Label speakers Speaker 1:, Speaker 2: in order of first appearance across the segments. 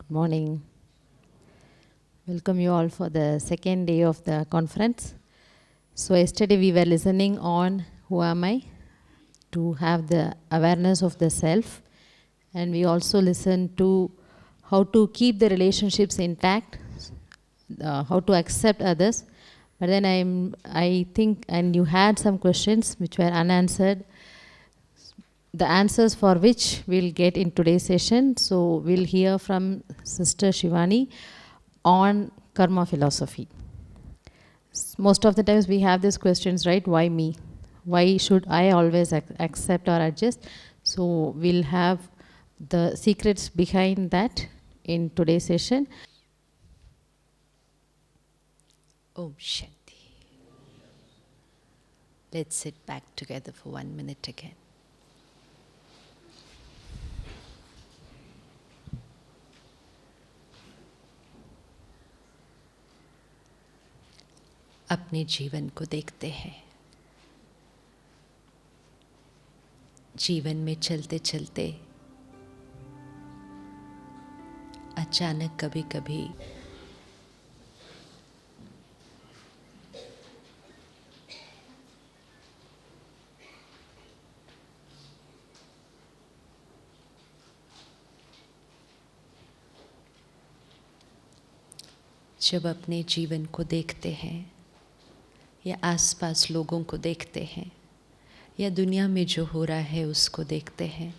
Speaker 1: Good morning. Welcome you all for the second day of the conference. So yesterday we were listening on who am I, to have the awareness of the self, and we also listened to how to keep the relationships intact, how to accept others. But then I think, and you had some questions which were unanswered, the answers for which we'll get in today's session. So we'll hear from Sister Shivani on karma philosophy. Most of the times we have these questions, right? Why me? Why should I always accept or adjust? So we'll have the secrets behind that in today's session.
Speaker 2: Om Shanti. Let's sit back together for 1 minute again. अपने जीवन को देखते हैं। जीवन में चलते चलते अचानक कभी कभी जब अपने जीवन को देखते हैं या आसपास लोगों को देखते हैं या दुनिया में जो हो रहा है उसको देखते हैं,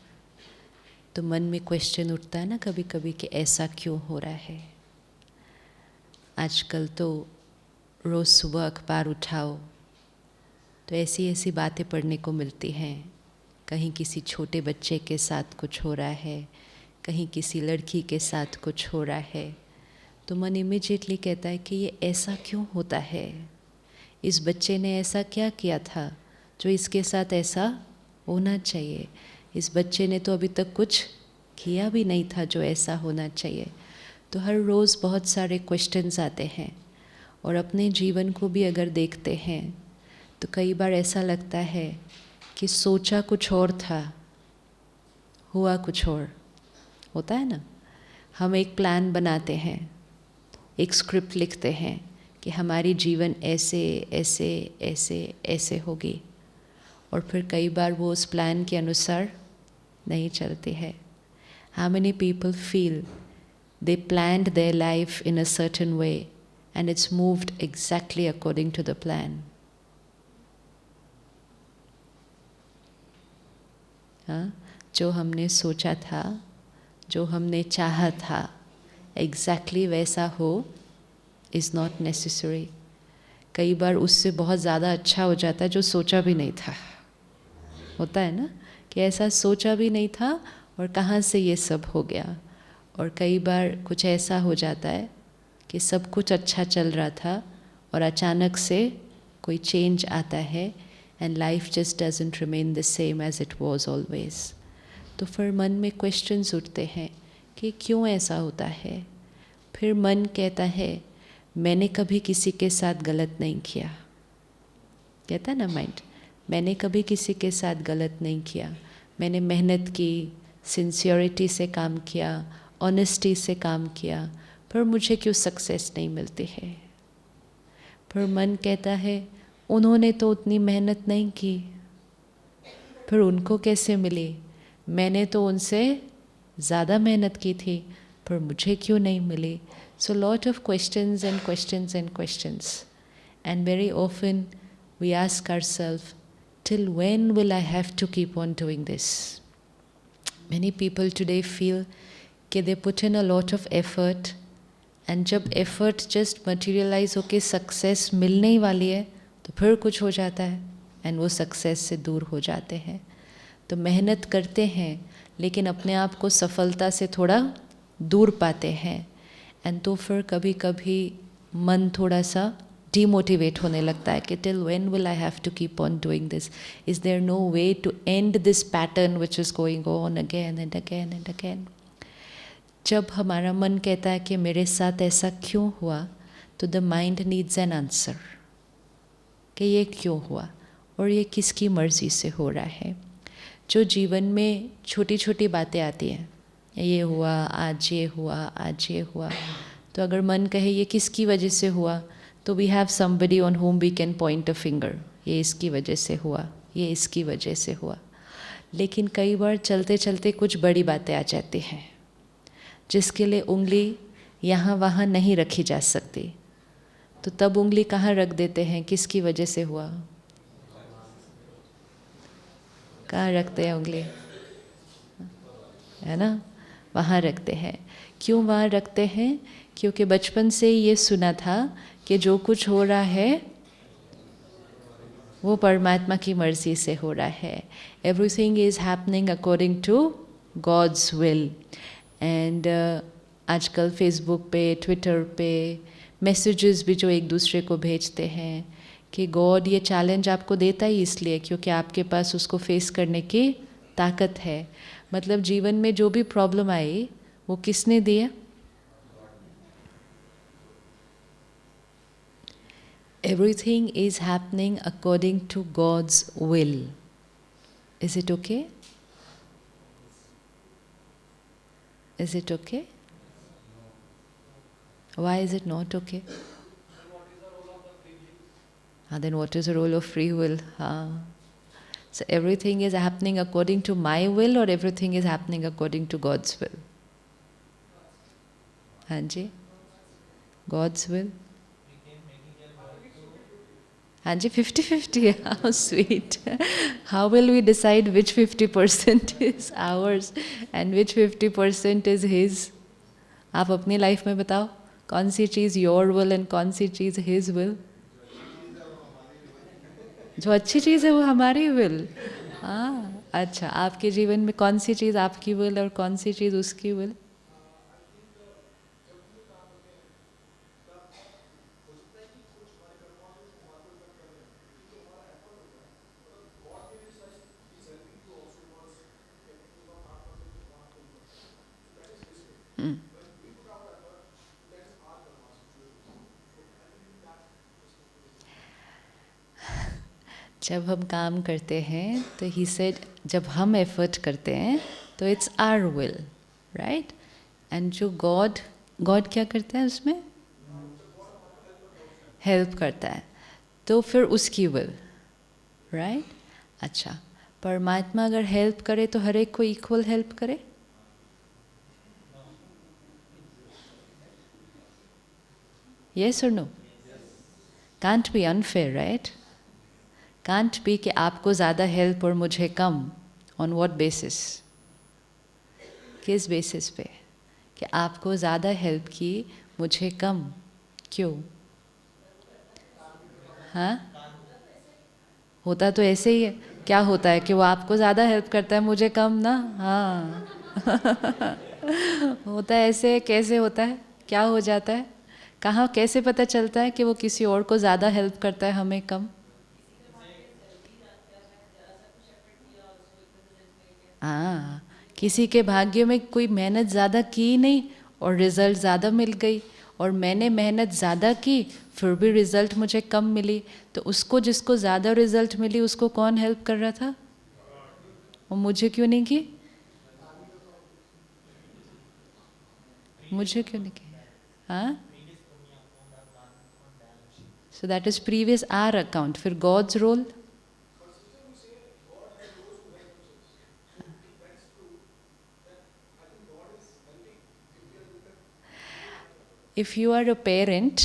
Speaker 2: तो मन में क्वेश्चन उठता है ना कभी कभी कि ऐसा क्यों हो रहा है। आजकल तो रोज़ सुबह अखबार उठाओ तो ऐसी ऐसी बातें पढ़ने को मिलती हैं। कहीं किसी छोटे बच्चे के साथ कुछ हो रहा है, कहीं किसी लड़की के साथ कुछ हो रहा है, तो मन इमीडिएटली कहता है कि ये ऐसा क्यों होता है। इस बच्चे ने ऐसा क्या किया था जो इसके साथ ऐसा होना चाहिए। इस बच्चे ने तो अभी तक कुछ किया भी नहीं था जो ऐसा होना चाहिए। तो हर रोज़ बहुत सारे क्वेश्चंस आते हैं, और अपने जीवन को भी अगर देखते हैं तो कई बार ऐसा लगता है कि सोचा कुछ और था, हुआ कुछ और। होता है ना, हम एक प्लान बनाते हैं, एक स्क्रिप्ट लिखते हैं कि हमारी जीवन ऐसे ऐसे ऐसे ऐसे होगी, और फिर कई बार वो उस प्लान के अनुसार नहीं चलती है। How many people feel they planned their life in a certain way and it's moved exactly according to the plan? हाँ, जो हमने सोचा था, जो हमने चाहा था, exactly वैसा हो is not necessary. कई बार उससे बहुत ज़्यादा अच्छा हो जाता है जो सोचा भी नहीं था। होता है ना कि ऐसा सोचा भी नहीं था और कहाँ से ये सब हो गया। और कई बार कुछ ऐसा हो जाता है कि सब कुछ अच्छा चल रहा था और अचानक से कोई चेंज आता है and life just doesn't remain the same as it was always. तो फिर मन में क्वेश्चंस उठते हैं कि क्यों ऐसा होता है। फिर मन कहता है मैंने कभी किसी के साथ गलत नहीं किया। कहता है ना माइंड, मैंने कभी किसी के साथ गलत नहीं किया। मैंने मेहनत की, सिंसियरिटी से काम किया, ऑनेस्टी से काम किया, पर मुझे क्यों सक्सेस नहीं मिलती है। फिर मन कहता है उन्होंने तो उतनी मेहनत नहीं की, फिर उनको कैसे मिली। मैंने तो उनसे ज़्यादा मेहनत की थी, पर मुझे क्यों नहीं मिली। So lot of questions and questions and questions, and very often we ask ourselves, till when will I have to keep on doing this? Many people today feel कि they put in a lot of effort, and जब effort just materialize होके success मिलने ही वाली है तो फिर कुछ हो जाता है and वो success से दूर हो जाते हैं। तो मेहनत करते हैं लेकिन अपने आप को सफलता से थोड़ा दूर पाते हैं, एंड तो फिर कभी कभी मन थोड़ा सा डीमोटिवेट होने लगता है कि till when will I have to keep on doing this, is there no way to end this pattern which is going on again and again and again. जब हमारा मन कहता है कि मेरे साथ ऐसा क्यों हुआ, तो the mind needs an answer कि ये क्यों हुआ और ये किसकी मर्ज़ी से हो रहा है। जो जीवन में छोटी छोटी बातें आती हैं, ये हुआ, आज ये हुआ, आज ये हुआ। तो अगर मन कहे ये किसकी वजह से हुआ, तो we have somebody on home we can point a finger, ये इसकी वजह से हुआ, ये इसकी वजह से हुआ। लेकिन कई बार चलते चलते कुछ बड़ी बातें आ जाती हैं जिसके लिए उंगली यहाँ वहाँ नहीं रखी जा सकती। तो तब उंगली कहाँ रख देते हैं, किसकी वजह से हुआ, कहाँ रखते हैं उंगली, है ना, वहाँ रखते हैं। क्यों वहाँ रखते हैं? क्योंकि बचपन से ये सुना था कि जो कुछ हो रहा है वो परमात्मा की मर्जी से हो रहा है। Everything is happening according to God's will. And आजकल फेसबुक पे, ट्विटर पे मैसेजेस भी जो एक दूसरे को भेजते हैं कि गॉड ये चैलेंज आपको देता ही इसलिए क्योंकि आपके पास उसको फेस करने की ताकत है। मतलब जीवन में जो भी प्रॉब्लम आई वो किसने दिया? Everything is happening according to God's will. Is it okay? Is it okay? Why is it not okay? Then what is the role of free will? So everything is happening according to my will or everything is happening according to God's will? Hanji? God's will? Hanji, 50-50. How sweet. How will we decide which 50% is ours and which 50% is His? आप अपनी life में बताओ कौन सी चीज़ your will and कौन सी चीज़ his will? जो अच्छी चीज़ है वो हमारी विल। हाँ, अच्छा, आपके जीवन में कौन सी चीज़ आपकी विल और कौन सी चीज़ उसकी विल? जब हम काम करते हैं तो ही सेड जब हम एफर्ट करते हैं तो it's our will, right? And जो गॉड क्या करता है उसमें? हेल्प करता है, तो फिर उसकी विल, राइट? अच्छा, परमात्मा अगर हेल्प करे तो हर एक को इक्वल हेल्प करे? यस और no? Can't be unfair, right? Can't be कि आपको ज़्यादा हेल्प और मुझे कम। On what basis? किस बेसिस पे? कि आपको ज़्यादा हेल्प की, मुझे कम, क्यों? हाँ, होता तो ऐसे ही है। क्या होता है कि वो आपको ज़्यादा हेल्प करता है, मुझे कम ना? हाँ होता है ऐसे। कैसे होता है, क्या हो जाता है, कहाँ, कैसे पता चलता है कि वो किसी और को ज़्यादा हेल्प करता है, हमें कम? हाँ, किसी के भाग्य में कोई मेहनत ज़्यादा की नहीं और रिज़ल्ट ज़्यादा मिल गई, और मैंने मेहनत ज़्यादा की फिर भी रिज़ल्ट मुझे कम मिली, तो उसको, जिसको ज़्यादा रिज़ल्ट मिली, उसको कौन हेल्प कर रहा था? और मुझे क्यों नहीं की? मुझे क्यों नहीं की? हाँ, so that is previous our account. फिर God's role? If you are a parent,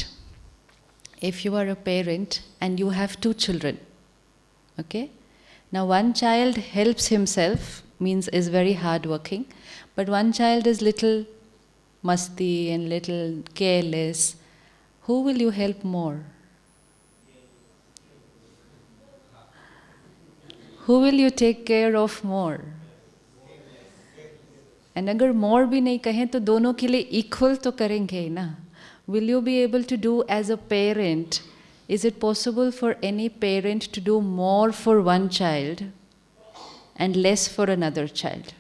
Speaker 2: and you have 2 children, okay? Now one child helps himself, means is very hardworking, but one child is little masti and little careless. Who will you help more? Who will you take care of more? And अगर more भी नहीं कहें तो दोनों के लिए equal तो करेंगे ही ना? Will you be able to do as a parent? Is it possible for any parent to do more for one child and less for another child?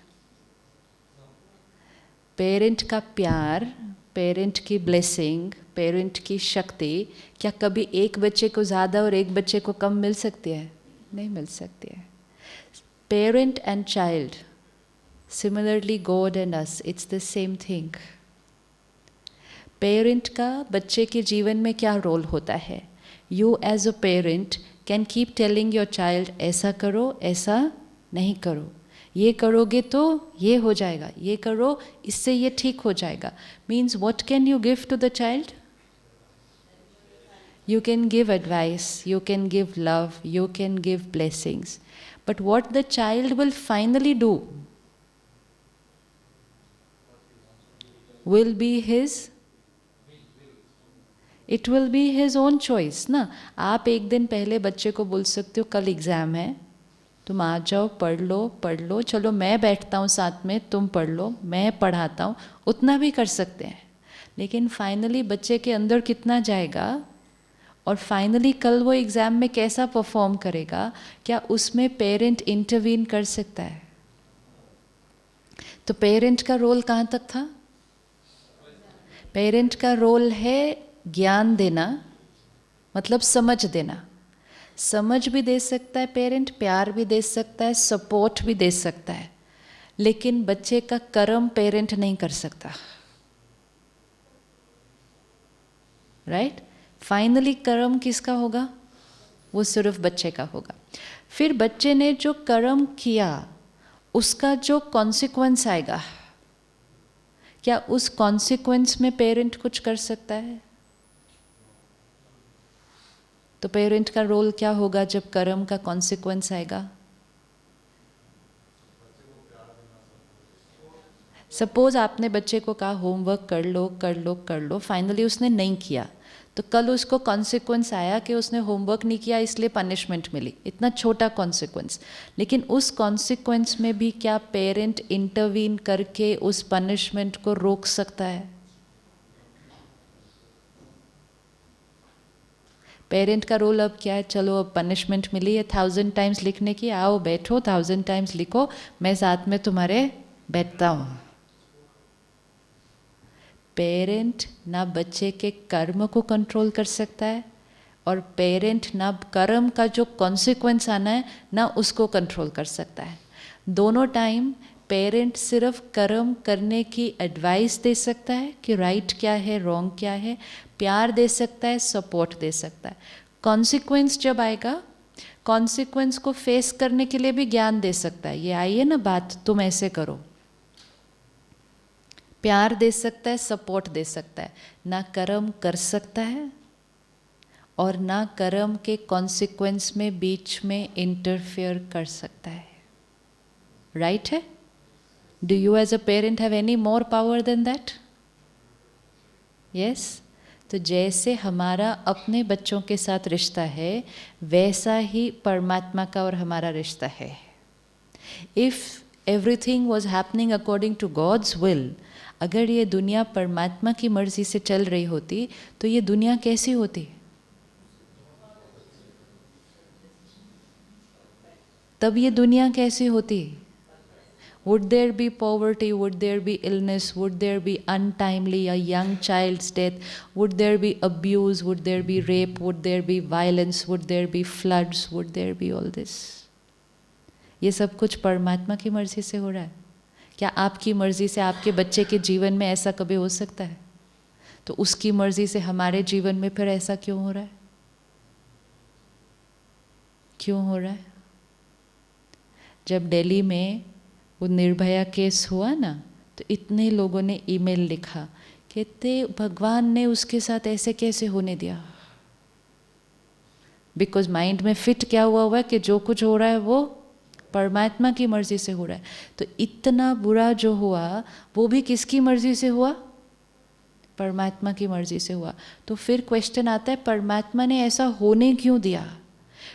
Speaker 2: Parent का प्यार, पेरेंट की ब्लेसिंग, पेरेंट की शक्ति क्या कभी एक बच्चे को ज़्यादा और एक बच्चे को कम मिल सकती है? नहीं मिल सकती है। Parent and child Similarly, God and us, it's the same thing. Parent का बच्चे के जीवन में क्या रोल होता है? You as a parent can keep telling your child, ऐसा करो, ऐसा नहीं करो, ये करोगे तो ये हो जाएगा, ये करो इससे ये ठीक हो जाएगा. Means what can you give to the child? You can give advice, you can give love, you can give blessings. But what the child will finally do will be his, it will be his own choice ना. आप एक दिन पहले बच्चे को बोल सकते हो कल एग्ज़ाम है, तुम आ जाओ, पढ़ लो, चलो मैं बैठता हूँ साथ में, तुम पढ़ लो, मैं पढ़ाता हूँ, उतना भी कर सकते हैं. लेकिन फाइनली बच्चे के अंदर कितना जाएगा और फाइनली कल वो एग्ज़ाम में कैसा परफॉर्म करेगा, क्या उसमें पेरेंट इंटरवीन कर सकता है? तो पेरेंट का रोल कहाँ तक था? पेरेंट का रोल है ज्ञान देना, मतलब समझ देना. समझ भी दे सकता है पेरेंट, प्यार भी दे सकता है, सपोर्ट भी दे सकता है, लेकिन बच्चे का कर्म पेरेंट नहीं कर सकता. राइट? फाइनली कर्म किसका होगा? वो सिर्फ बच्चे का होगा. फिर बच्चे ने जो कर्म किया उसका जो कॉन्सिक्वेंस आएगा, क्या उस कॉन्सिक्वेंस में पेरेंट कुछ कर सकता है? तो पेरेंट का रोल क्या होगा जब कर्म का कॉन्सिक्वेंस आएगा? सपोज आपने बच्चे को कहा होमवर्क कर लो, फाइनली उसने नहीं किया, तो कल उसको कॉन्सिक्वेंस आया कि उसने होमवर्क नहीं किया इसलिए पनिशमेंट मिली. इतना छोटा कॉन्सिक्वेंस, लेकिन उस कॉन्सिक्वेंस में भी क्या पेरेंट इंटरवीन करके उस पनिशमेंट को रोक सकता है? पेरेंट का रोल अब क्या है? चलो अब पनिशमेंट मिली है 1000 टाइम्स लिखने की, आओ बैठो 1000 टाइम्स लिखो, मैं साथ में तुम्हारे बैठता हूँ. पेरेंट ना बच्चे के कर्म को कंट्रोल कर सकता है और पेरेंट ना कर्म का जो कॉन्सिक्वेंस आना है ना उसको कंट्रोल कर सकता है. दोनों टाइम पेरेंट सिर्फ कर्म करने की एडवाइस दे सकता है कि राइट क्या है, रॉन्ग क्या है, प्यार दे सकता है, सपोर्ट दे सकता है. कॉन्सिक्वेंस जब आएगा, कॉन्सिक्वेंस को फेस करने के लिए भी ज्ञान दे सकता है. ये आई है ना बात, तुम ऐसे करो. प्यार दे सकता है, सपोर्ट दे सकता है. ना कर्म कर सकता है और ना कर्म के कॉन्सिक्वेंस में बीच में इंटरफेयर कर सकता है. राइट है? Do you as a parent have any more power than that? Yes. तो जैसे हमारा अपने बच्चों के साथ रिश्ता है, वैसा ही परमात्मा का और हमारा रिश्ता है. If everything was happening according to God's will, अगर ये दुनिया परमात्मा की मर्जी से चल रही होती तो ये दुनिया कैसी होती? तब ये दुनिया कैसी होती? Would there be poverty? Would there be illness? Would there be untimely a young child's death? Would there be abuse? Would there be rape? Would there be violence? Would there be floods? Would there be all this? ये सब कुछ परमात्मा की मर्जी से हो रहा है. क्या आपकी मर्जी से आपके बच्चे के जीवन में ऐसा कभी हो सकता है? तो उसकी मर्जी से हमारे जीवन में फिर ऐसा क्यों हो रहा है? क्यों हो रहा है? जब दिल्ली में वो निर्भया केस हुआ ना, तो इतने लोगों ने ईमेल लिखा, कहते भगवान ने उसके साथ ऐसे कैसे होने दिया? बिकॉज माइंड में फिट क्या हुआ है कि जो कुछ हो रहा है वो परमात्मा की मर्जी से हो रहा है. तो इतना बुरा जो हुआ वो भी किसकी मर्जी से हुआ? परमात्मा की मर्जी से हुआ. तो फिर क्वेश्चन आता है परमात्मा ने ऐसा होने क्यों दिया?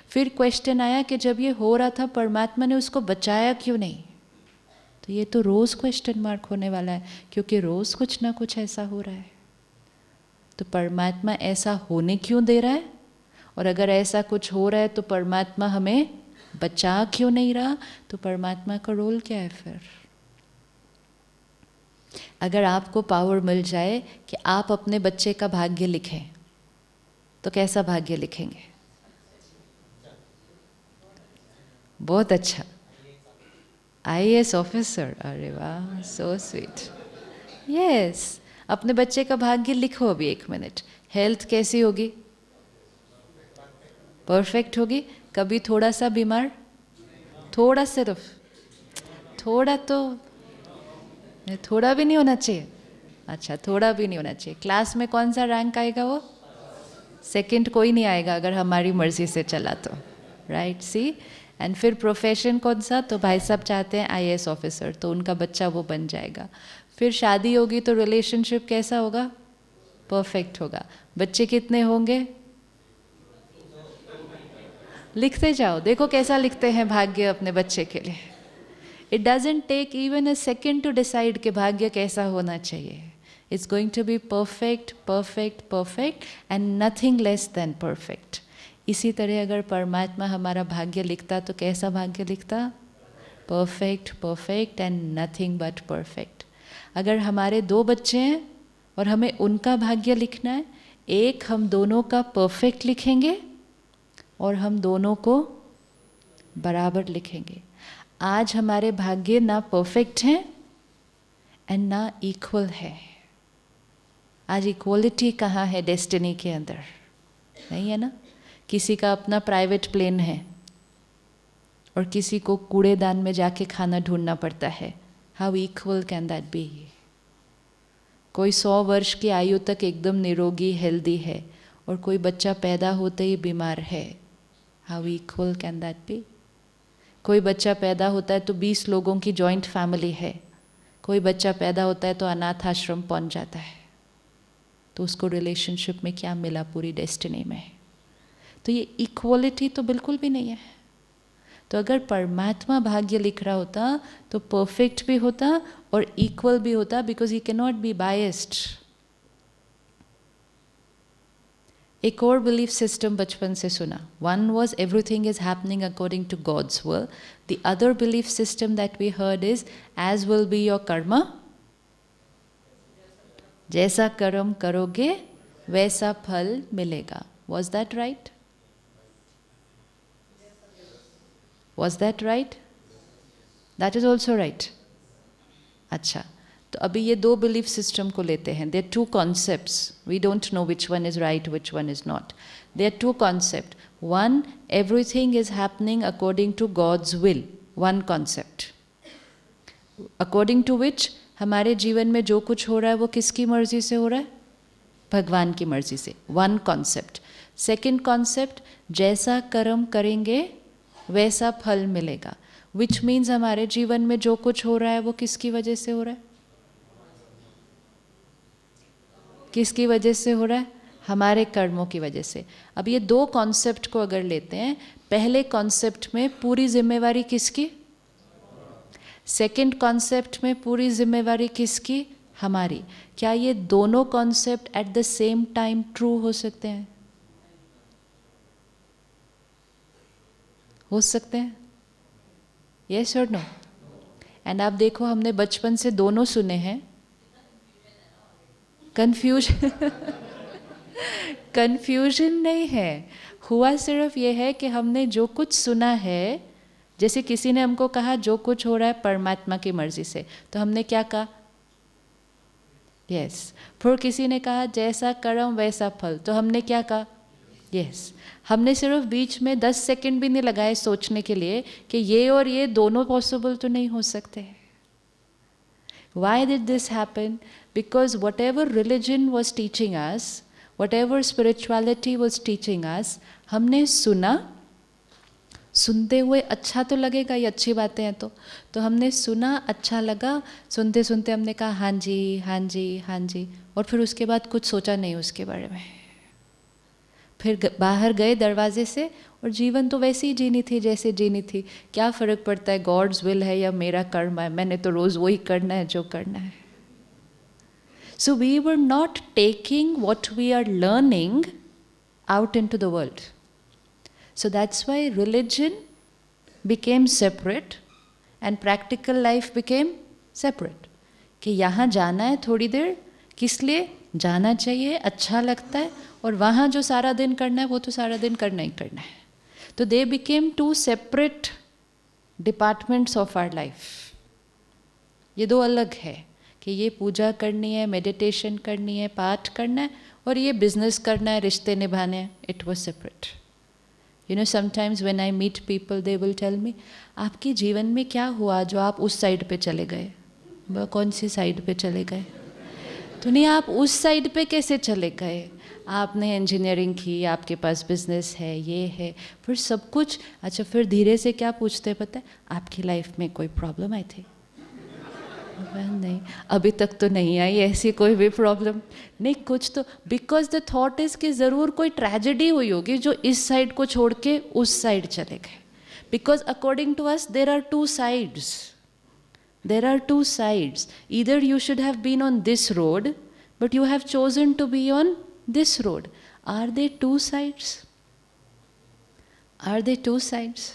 Speaker 2: फिर क्वेश्चन आया कि जब ये हो रहा था परमात्मा ने उसको बचाया क्यों नहीं? तो ये तो रोज़ क्वेश्चन मार्क होने वाला है, क्योंकि रोज़ कुछ ना कुछ ऐसा हो रहा है. तो परमात्मा ऐसा होने क्यों दे रहा है? और अगर ऐसा कुछ हो रहा है तो परमात्मा हमें बचा क्यों नहीं रहा? तो परमात्मा का रोल क्या है फिर? अगर आपको पावर मिल जाए कि आप अपने बच्चे का भाग्य लिखें, तो कैसा भाग्य लिखेंगे? बहुत अच्छा. IAS ऑफिसर, अरे वाह, सो स्वीट। यस, अपने बच्चे का भाग्य लिखो अभी 1 मिनट। हेल्थ कैसी होगी? परफेक्ट होगी। कभी थोड़ा सा बीमार? थोड़ा, सिर्फ थोड़ा, तो थोड़ा भी नहीं होना चाहिए। अच्छा, थोड़ा भी नहीं होना चाहिए। क्लास में कौन सा रैंक आएगा? वो सेकंड कोई नहीं आएगा अगर हमारी मर्जी से चला तो, राइट? सी। एंड फिर प्रोफेशन कौन सा? तो भाई साहब चाहते हैं IAS ऑफिसर, तो उनका बच्चा वो बन जाएगा। फिर शादी होगी तो रिलेशनशिप कैसा होगा? परफेक्ट होगा। बच्चे कितने होंगे? लिखते जाओ, देखो कैसा लिखते हैं भाग्य अपने बच्चे के लिए। It doesn't take even a second to decide कि भाग्य कैसा होना चाहिए। It's going to be perfect, perfect, perfect and nothing less than perfect. इसी तरह अगर परमात्मा हमारा भाग्य लिखता तो कैसा भाग्य लिखता? Perfect, perfect and nothing but perfect. अगर हमारे 2 बच्चे हैं और हमें उनका भाग्य लिखना है, एक हम दोनों का परफेक्ट लिखेंगे और हम दोनों को बराबर लिखेंगे। आज हमारे भाग्य ना परफेक्ट हैं एंड ना इक्वल है। आज इक्वलिटी कहाँ है डेस्टिनी के अंदर? नहीं है ना। किसी का अपना प्राइवेट प्लेन है और किसी को कूड़ेदान में जाके खाना ढूंढना पड़ता है। How equal can that be? कोई 100 वर्ष की आयु तक एकदम निरोगी, हेल्दी है और कोई बच्चा पैदा होते ही बीमार है। How equal can that be? कोई बच्चा पैदा होता है तो 20 लोगों की जॉइंट फैमिली है, कोई बच्चा पैदा होता है तो अनाथ आश्रम पहुंच जाता है। तो उसको रिलेशनशिप में क्या मिला पूरी डेस्टिनी में? तो ये इक्वलिटी तो बिल्कुल भी नहीं है। तो अगर परमात्मा भाग्य लिख रहा होता तो परफेक्ट भी होता और इक्वल भी होता, because he can not be biased. एक और बिलीफ सिस्टम बचपन से सुना। One was everything is happening according to God's will. The other belief system that we heard is as will be your karma, जैसा कर्म करोगे वैसा फल मिलेगा। Was that right? Was that right? That is also right. अच्छा, तो अभी ये 2 बिलीफ सिस्टम को लेते हैं। There 2 concepts, we don't know which one is right which one is not. There 2 concept. One, everything is happening according to God's will, one concept, according to which हमारे जीवन में जो कुछ हो रहा है वो किसकी मर्जी से हो रहा है? भगवान की मर्जी से। One concept. सेकेंड कॉन्सेप्ट, जैसा कर्म करेंगे वैसा फल मिलेगा, विच मीन्स हमारे जीवन में जो कुछ हो रहा है वो किसकी वजह से हो रहा है? किसकी वजह से हो रहा है? हमारे कर्मों की वजह से। अब ये 2 कॉन्सेप्ट को अगर लेते हैं, पहले कॉन्सेप्ट में पूरी जिम्मेवारी किसकी? सेकंड कॉन्सेप्ट में पूरी जिम्मेवारी किसकी? हमारी। क्या ये दोनों concept at the same time true हो सकते हैं? हो सकते हैं? यस और नो? एंड आप देखो, हमने बचपन से दोनों सुने हैं। कंफ्यूजन कंफ्यूजन नहीं है, हुआ सिर्फ ये है कि हमने जो कुछ सुना है, जैसे किसी ने हमको कहा जो कुछ हो रहा है परमात्मा की मर्जी से, तो हमने क्या कहा? यस। फिर किसी ने कहा जैसा कर्म वैसा फल, तो हमने क्या कहा? यस। हमने सिर्फ बीच में 10 सेकंड भी नहीं लगाए सोचने के लिए कि ये और ये दोनों पॉसिबल तो नहीं हो सकते। Why did this happen? Because whatever religion was teaching us, whatever spirituality was teaching us, हमने सुना, सुनते हुए अच्छा तो लगेगा, ये अच्छी बातें हैं तो हमने सुना, अच्छा लगा, सुनते सुनते हमने कहा हाँ जी, हाँ जी, हाँ जी, और फिर उसके बाद कुछ सोचा नहीं उसके बारे में। फिर बाहर गए दरवाजे से और जीवन तो वैसे ही जीनी थी जैसे जीनी थी। क्या फ़र्क पड़ता है गॉड्स विल है या मेरा कर्म है, मैंने तो रोज़ वही करना है जो करना है। So we were not taking what we are learning out into the world. So that's why religion became separate and practical life became separate. कि यहाँ जाना है थोड़ी देर, किस लिए जाना चाहिए, अच्छा लगता है, और वहाँ जो सारा दिन करना है वो तो सारा दिन करना ही करना है। तो they became 2 separate departments of our life. ये दो अलग है कि ये पूजा करनी है, मेडिटेशन करनी है, पाठ करना है, और ये बिजनेस करना है, रिश्ते निभाने हैं। It was separate. You know, sometimes when I meet people they will tell me, आपके जीवन में क्या हुआ जो आप उस साइड पे चले गए? वह कौन सी साइड पे चले गए? तो नहीं, आप उस साइड पे कैसे चले गए? आपने इंजीनियरिंग की, आपके पास बिजनेस है, ये है, फिर सब कुछ। अच्छा, फिर धीरे से क्या पूछते हैं पता है? आपकी लाइफ में कोई प्रॉब्लम आई थी? नहीं, अभी तक तो नहीं आई ऐसी कोई भी प्रॉब्लम। नहीं, कुछ तो, बिकॉज द थॉट इज कि ज़रूर कोई ट्रेजेडी हुई होगी जो इस साइड को छोड़ के उस साइड चले गए। Because according to us there are two sides, there are two sides. Either you should have been on this road but you have chosen to be on this road. Are they two sides? Are they two sides?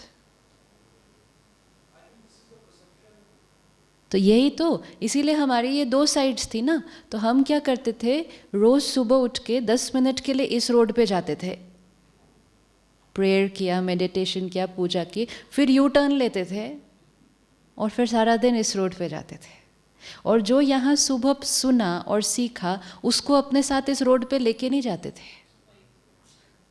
Speaker 2: तो यही तो, इसीलिए हमारी ये दो sides थी ना। तो हम क्या करते थे, रोज़ सुबह उठ के 10 मिनट के लिए इस रोड पे जाते थे, प्रेयर किया, मेडिटेशन किया, पूजा की, फिर यू टर्न लेते थे और फिर सारा दिन इस रोड पे जाते थे। और जो यहाँ सुबह सुना और सीखा उसको अपने साथ इस रोड पे लेके नहीं जाते थे,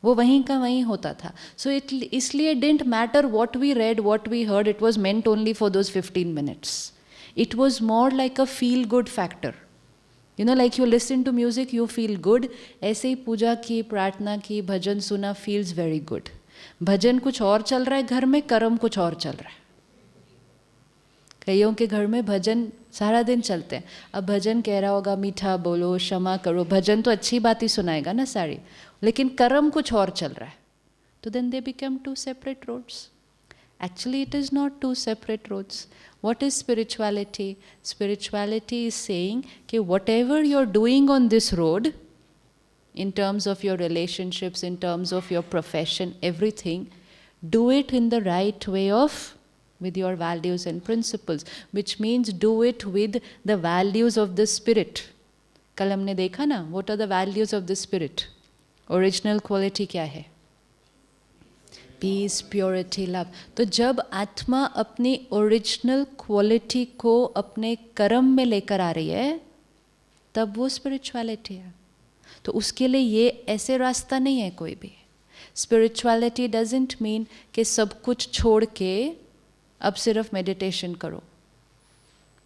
Speaker 2: वो वहीं का वहीं होता था। सो इसलिए didn't matter what we read, what we heard, it was meant only for those 15 minutes. It was more like a feel-good factor. You know, like you listen to music, you feel good. ऐसे ही पूजा की, प्रार्थना की, भजन सुना, feels very good. भजन कुछ और चल रहा है घर में, कर्म कुछ और चल रहा है। कईयों के घर में भजन सारा दिन चलते हैं। अब भजन कह रहा होगा मीठा बोलो, क्षमा करो, भजन तो अच्छी बात ही सुनाएगा ना सारी, लेकिन कर्म कुछ और चल रहा है। तो then they become two separate roads. Actually, it is not two separate roads. What is spirituality? Spirituality is saying that whatever you're doing on this road, in terms of your relationships, in terms of your profession, everything, do it in the right way with your values and principles, which means do it with the values of the spirit. कल हमने देखा ना, what are the values of the spirit? Original quality क्या है? Peace, purity, love. तो जब आत्मा अपनी ओरिजिनल क्वालिटी को अपने कर्म में लेकर आ रही है, तब वो स्पिरिचुअलिटी है। तो उसके लिए ये ऐसे रास्ता नहीं है कोई भी। स्पिरिचुअलिटी डजंट मीन कि सब कुछ छोड़ के अब सिर्फ मेडिटेशन करो।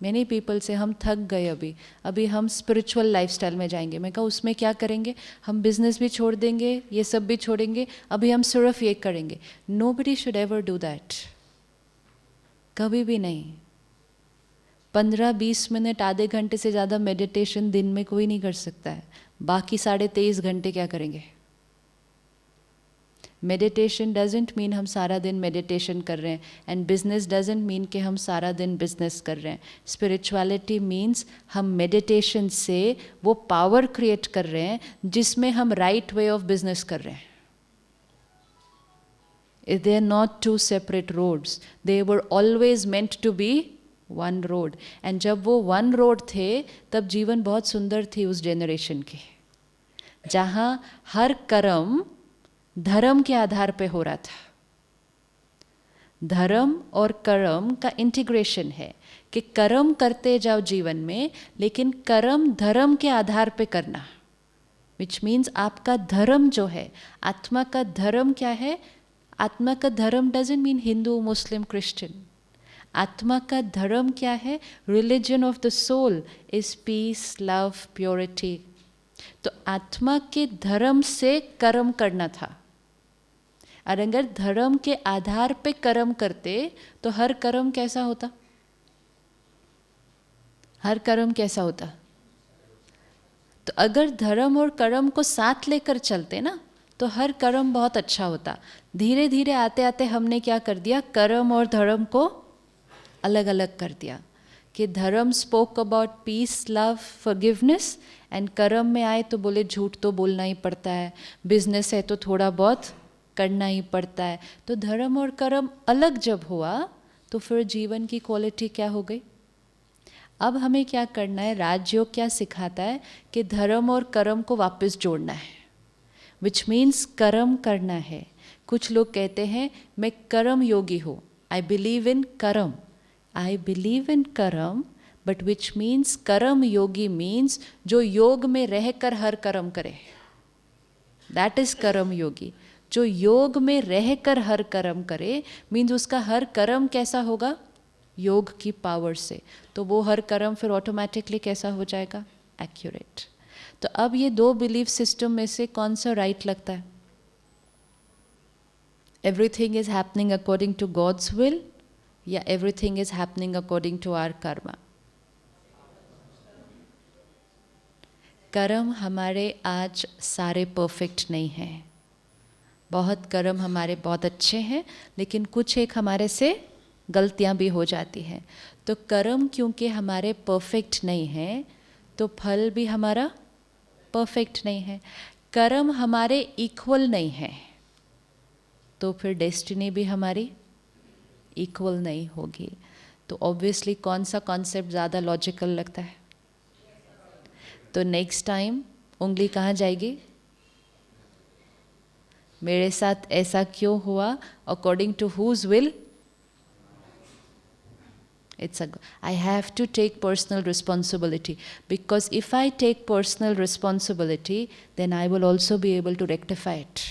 Speaker 2: मैनी पीपल से हम थक गए, अभी हम स्पिरिचुअल लाइफस्टाइल में जाएंगे। मैं कहा उसमें क्या करेंगे? हम बिजनेस भी छोड़ देंगे, ये सब भी छोड़ेंगे, अभी हम सिर्फ ये करेंगे। Nobody should ever do that, कभी भी नहीं। 15-20 मिनट, आधे घंटे से ज़्यादा मेडिटेशन दिन में कोई नहीं कर सकता है। बाकी 23.5 घंटे क्या करेंगे? मेडिटेशन डजेंट मीन हम सारा दिन मेडिटेशन कर रहे हैं, एंड बिजनेस डजेंट मीन कि हम सारा दिन बिजनेस कर रहे हैं। स्पिरिचुअलिटी मीन्स हम मेडिटेशन से वो पावर क्रिएट कर रहे हैं जिसमें हम राइट वे ऑफ बिजनेस कर रहे हैं। They are not two separate roads, they were always meant to be one road. And जब वो वन रोड थे तब जीवन बहुत सुंदर थी उस जेनरेशन की, जहाँ हर कर्म धर्म के आधार पे हो रहा था। धर्म और कर्म का इंटीग्रेशन है कि कर्म करते जाओ जीवन में, लेकिन कर्म धर्म के आधार पे करना, विच मीन्स आपका धर्म जो है, आत्मा का धर्म क्या है? आत्मा का धर्म doesn't mean Hindu, Muslim, Christian. आत्मा का धर्म क्या है? Religion of the soul is peace, love, purity. तो आत्मा के धर्म से कर्म करना था। और अगर धर्म के आधार पे कर्म करते तो हर कर्म कैसा होता? हर कर्म कैसा होता? तो अगर धर्म और कर्म को साथ लेकर चलते ना, तो हर कर्म बहुत अच्छा होता। धीरे धीरे आते आते हमने क्या कर दिया? कर्म और धर्म को अलग अलग कर दिया। कि धर्म spoke about piece, love, forgiveness, and कर्म में आए तो बोले झूठ तो बोलना ही पड़ता है, बिजनेस है तो थोड़ा बहुत करना ही पड़ता है। तो धर्म और कर्म अलग जब हुआ तो फिर जीवन की क्वालिटी क्या हो गई? अब हमें क्या करना है? राजयोग क्या सिखाता है कि धर्म और कर्म को वापस जोड़ना है, विच मीन्स कर्म करना है। कुछ लोग कहते हैं मैं कर्म योगी हूँ, I believe in karam. I believe in karam, but which means karam yogi means जो योग में रहकर हर कर्म करे. That is कर्म योगी. जो योग में रहकर हर कर्म करे मीन्स उसका हर कर्म कैसा होगा? योग की पावर से. तो वो हर कर्म फिर ऑटोमेटिकली कैसा हो जाएगा? एक्यूरेट. तो अब ये दो बिलीफ सिस्टम में से कौन सा राइट लगता है? Everything is happening according to God's will या everything is happening according to our karma? कर्म हमारे आज सारे परफेक्ट नहीं हैं. बहुत कर्म हमारे बहुत अच्छे हैं, लेकिन कुछ एक हमारे से गलतियां भी हो जाती हैं. तो कर्म क्योंकि हमारे परफेक्ट नहीं हैं, तो फल भी हमारा परफेक्ट नहीं है. कर्म हमारे इक्वल नहीं है, तो फिर डेस्टिनी भी हमारी इक्वल नहीं होगी. तो ऑब्वियसली कौन सा कॉन्सेप्ट ज़्यादा लॉजिकल लगता है? तो नेक्स्ट टाइम उंगली कहाँ जाएगी? मेरे साथ ऐसा क्यों हुआ? According to whose will? I have to take personal responsibility, because if I take personal responsibility, then I will also be able to rectify it.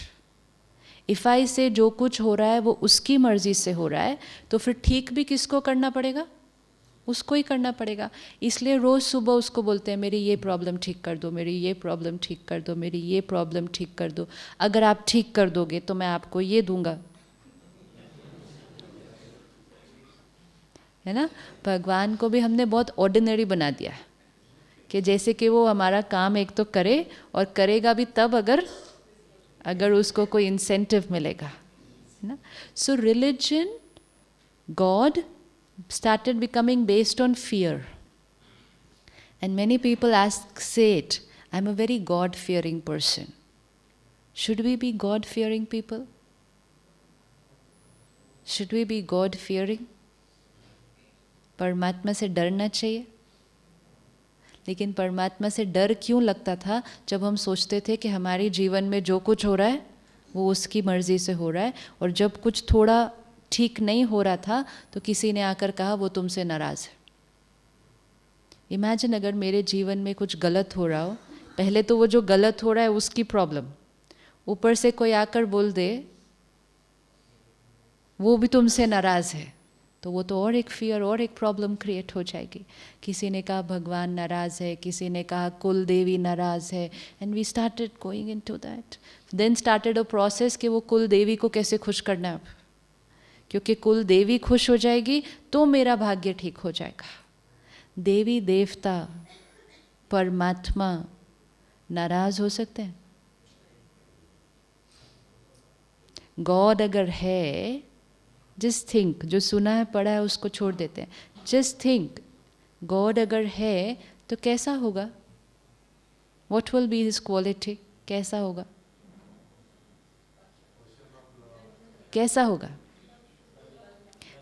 Speaker 2: If I say जो कुछ हो रहा है वो उसकी मर्जी से हो रहा है, तो फिर ठीक भी किसको करना पड़ेगा? उसको ही करना पड़ेगा. इसलिए रोज़ सुबह उसको बोलते हैं मेरी ये प्रॉब्लम ठीक कर दो, मेरी ये प्रॉब्लम ठीक कर दो, मेरी ये प्रॉब्लम ठीक कर दो. अगर आप ठीक कर दोगे तो मैं आपको ये दूंगा, है ना. भगवान को भी हमने बहुत ऑर्डिनरी बना दिया है कि जैसे कि वो हमारा काम एक तो करे, और करेगा भी तब अगर उसको कोई इंसेंटिव मिलेगा, है ना. सो religion, God started becoming based on fear, and many people say it, I'm a very God fearing person. Should we be God fearing people? Should we be God fearing? परमात्मा से डरना चाहिए. लेकिन परमात्मा से डर क्यों लगता था? जब हम सोचते थे कि हमारे जीवन में जो कुछ हो रहा है वो उसकी मर्जी से हो रहा है, और जब कुछ थोड़ा ठीक नहीं हो रहा था तो किसी ने आकर कहा वो तुमसे नाराज़ है. इमेजिन अगर मेरे जीवन में कुछ गलत हो रहा हो, पहले तो वो जो गलत हो रहा है उसकी प्रॉब्लम, ऊपर से कोई आकर बोल दे वो भी तुमसे नाराज़ है, तो वो तो और एक फियर और एक प्रॉब्लम क्रिएट हो जाएगी. किसी ने कहा भगवान नाराज़ है, किसी ने कहा कुल देवी नाराज़ है, and we started going into that. Then started a process कि वो कुल देवी को कैसे खुश करना है, क्योंकि कुल देवी खुश हो जाएगी तो मेरा भाग्य ठीक हो जाएगा. देवी देवता परमात्मा नाराज हो सकते हैं? गॉड अगर है, जस्ट थिंक, जो सुना है पढ़ा है उसको छोड़ देते हैं, जस्ट थिंक, गॉड अगर है तो कैसा होगा? What will be his quality? कैसा होगा? कैसा होगा?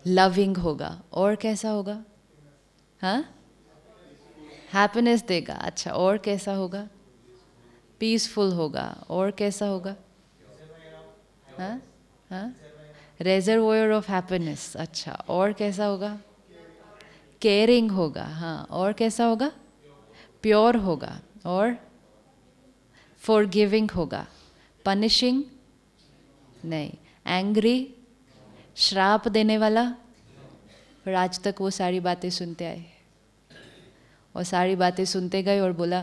Speaker 2: लविंग होगा. और कैसा होगा? हाँ, हैप्पीनेस देगा. अच्छा, और कैसा होगा? पीसफुल होगा. और कैसा होगा? हाँ हाँ, रेजर्वोयर ऑफ हैप्पीनेस. अच्छा, और कैसा होगा? केयरिंग होगा. हाँ, और कैसा होगा? प्योर होगा. और फॉरगिविंग होगा. पनिशिंग नहीं. एंग्री, श्राप देने वाला. पर आज तक वो सारी बातें सुनते आए, और सारी बातें सुनते गए और बोला,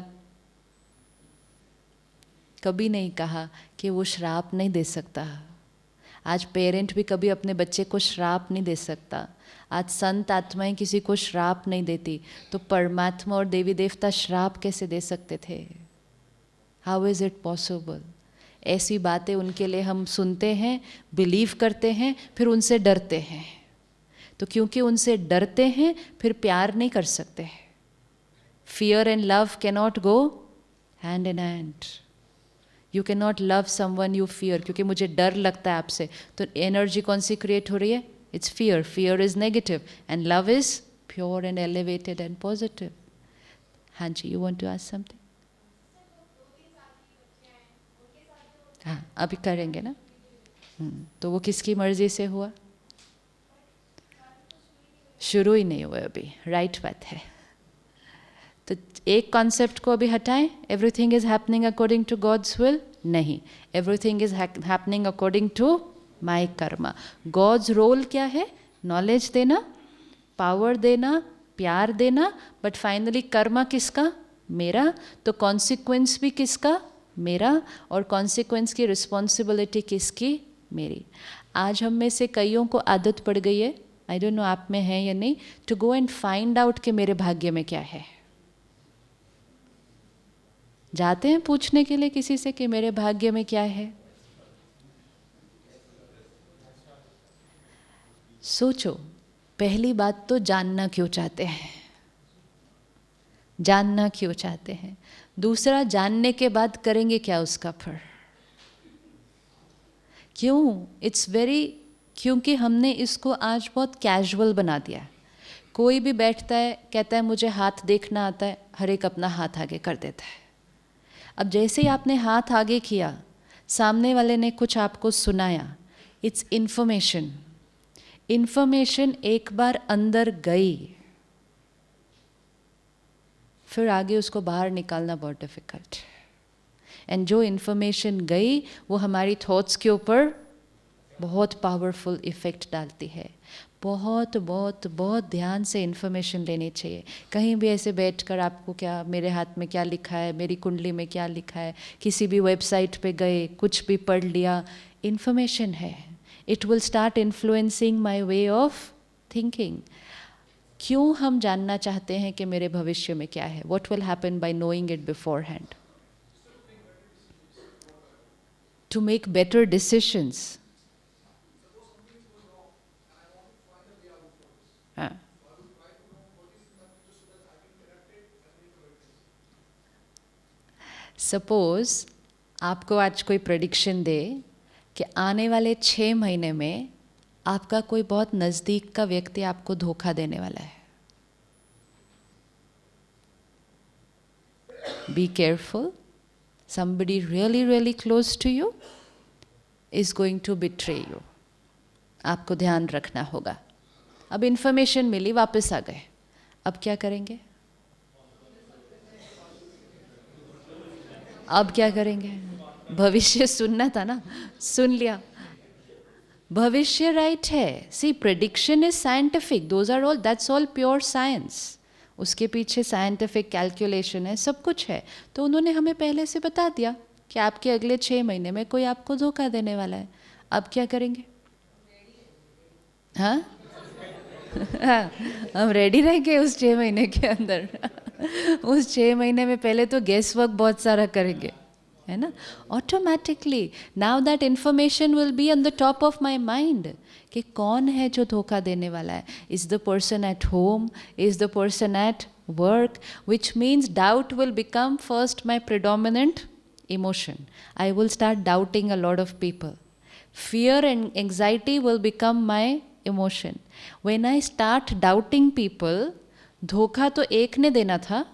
Speaker 2: कभी नहीं कहा कि वो श्राप नहीं दे सकता. आज पेरेंट भी कभी अपने बच्चे को श्राप नहीं दे सकता. आज संत आत्माएं किसी को श्राप नहीं देती, तो परमात्मा और देवी देवता श्राप कैसे दे सकते थे? How is it possible? ऐसी बातें उनके लिए हम सुनते हैं, बिलीव करते हैं, फिर उनसे डरते हैं. तो क्योंकि उनसे डरते हैं फिर प्यार नहीं कर सकते. Fear and love can not go hand in hand. You can not love someone you fear. क्योंकि मुझे डर लगता है आपसे, तो एनर्जी कौन सी क्रिएट हो रही है? It's fear. Fear is negative and love is pure and elevated and positive. हाँ जी, you want to ask something? हाँ, अभी करेंगे ना. तो वो किसकी मर्जी से हुआ? शुरू ही नहीं हुए अभी, राइट बात है। तो एक कॉन्सेप्ट को अभी हटाएं, everything is happening according to God's will, नहीं, everything is happening according to my karma. God's role क्या है? नॉलेज देना, पावर देना, प्यार देना, बट फाइनली कर्मा किसका? मेरा। तो कॉन्सिक्वेंस भी किसका? मेरा। और कॉन्सिक्वेंस की रिस्पॉन्सिबिलिटी किसकी? मेरी। आज हम में से कईयों को आदत पड़ गई है, आई डोंट नो आप में है या नहीं, to go and find out कि मेरे भाग्य में क्या है। जाते हैं पूछने के लिए किसी से कि मेरे भाग्य में क्या है। सोचो, पहली बात तो जानना क्यों चाहते हैं, जानना क्यों चाहते हैं। दूसरा, जानने के बाद करेंगे क्या उसका फल, क्यों? इट्स वेरी, क्योंकि हमने इसको आज बहुत कैजुअल बना दिया। कोई भी बैठता है, कहता है मुझे हाथ देखना आता है, हर एक अपना हाथ आगे कर देता है। अब जैसे ही आपने हाथ आगे किया, सामने वाले ने कुछ आपको सुनाया, इट्स इन्फॉर्मेशन। इन्फॉर्मेशन एक बार अंदर गई, फिर आगे उसको बाहर निकालना बहुत डिफिकल्ट। एंड जो इन्फॉर्मेशन गई वो हमारी थॉट्स के ऊपर बहुत पावरफुल इफ़ेक्ट डालती है। बहुत बहुत बहुत ध्यान से इन्फॉर्मेशन लेनी चाहिए। कहीं भी ऐसे बैठकर आपको क्या, मेरे हाथ में क्या लिखा है, मेरी कुंडली में क्या लिखा है, किसी भी वेबसाइट पे गए, कुछ भी पढ़ लिया, इन्फॉर्मेशन है। It will start influencing my way of thinking. क्यों हम जानना चाहते हैं कि मेरे भविष्य में क्या है? What will happen by knowing it beforehand? To make better decisions. Suppose आपको आज कोई प्रेडिक्शन दे कि आने वाले 6 महीने में आपका कोई बहुत नज़दीक का व्यक्ति आपको धोखा देने वाला है। Be careful, somebody really really close to you is going to betray you. आपको ध्यान रखना होगा। अब इन्फॉर्मेशन मिली, वापस आ गए, अब क्या करेंगे? अब क्या करेंगे? भविष्य सुनना था ना, सुन लिया। भविष्य राइट है। See, prediction is scientific, those are all, that's all pure science. उसके पीछे साइंटिफिक कैलकुलेशन है, सब कुछ है। तो उन्होंने हमें पहले से बता दिया कि आपके अगले 6 महीने में कोई आपको धोखा देने वाला है। अब क्या करेंगे? हाँ हाँ, हम रेडी रहेंगे उस 6 महीने के अंदर। उस 6 महीने में पहले तो गेस वर्क बहुत सारा करेंगे, है ना? Automatically now that information will be on the top of my mind कि कौन है जो धोखा देने वाला है। Is the person at home, is the person at work, which means doubt will become first my predominant emotion. I will start doubting a lot of people. Fear and anxiety will become my emotion. When I start doubting people, धोखा तो एक ने देना था,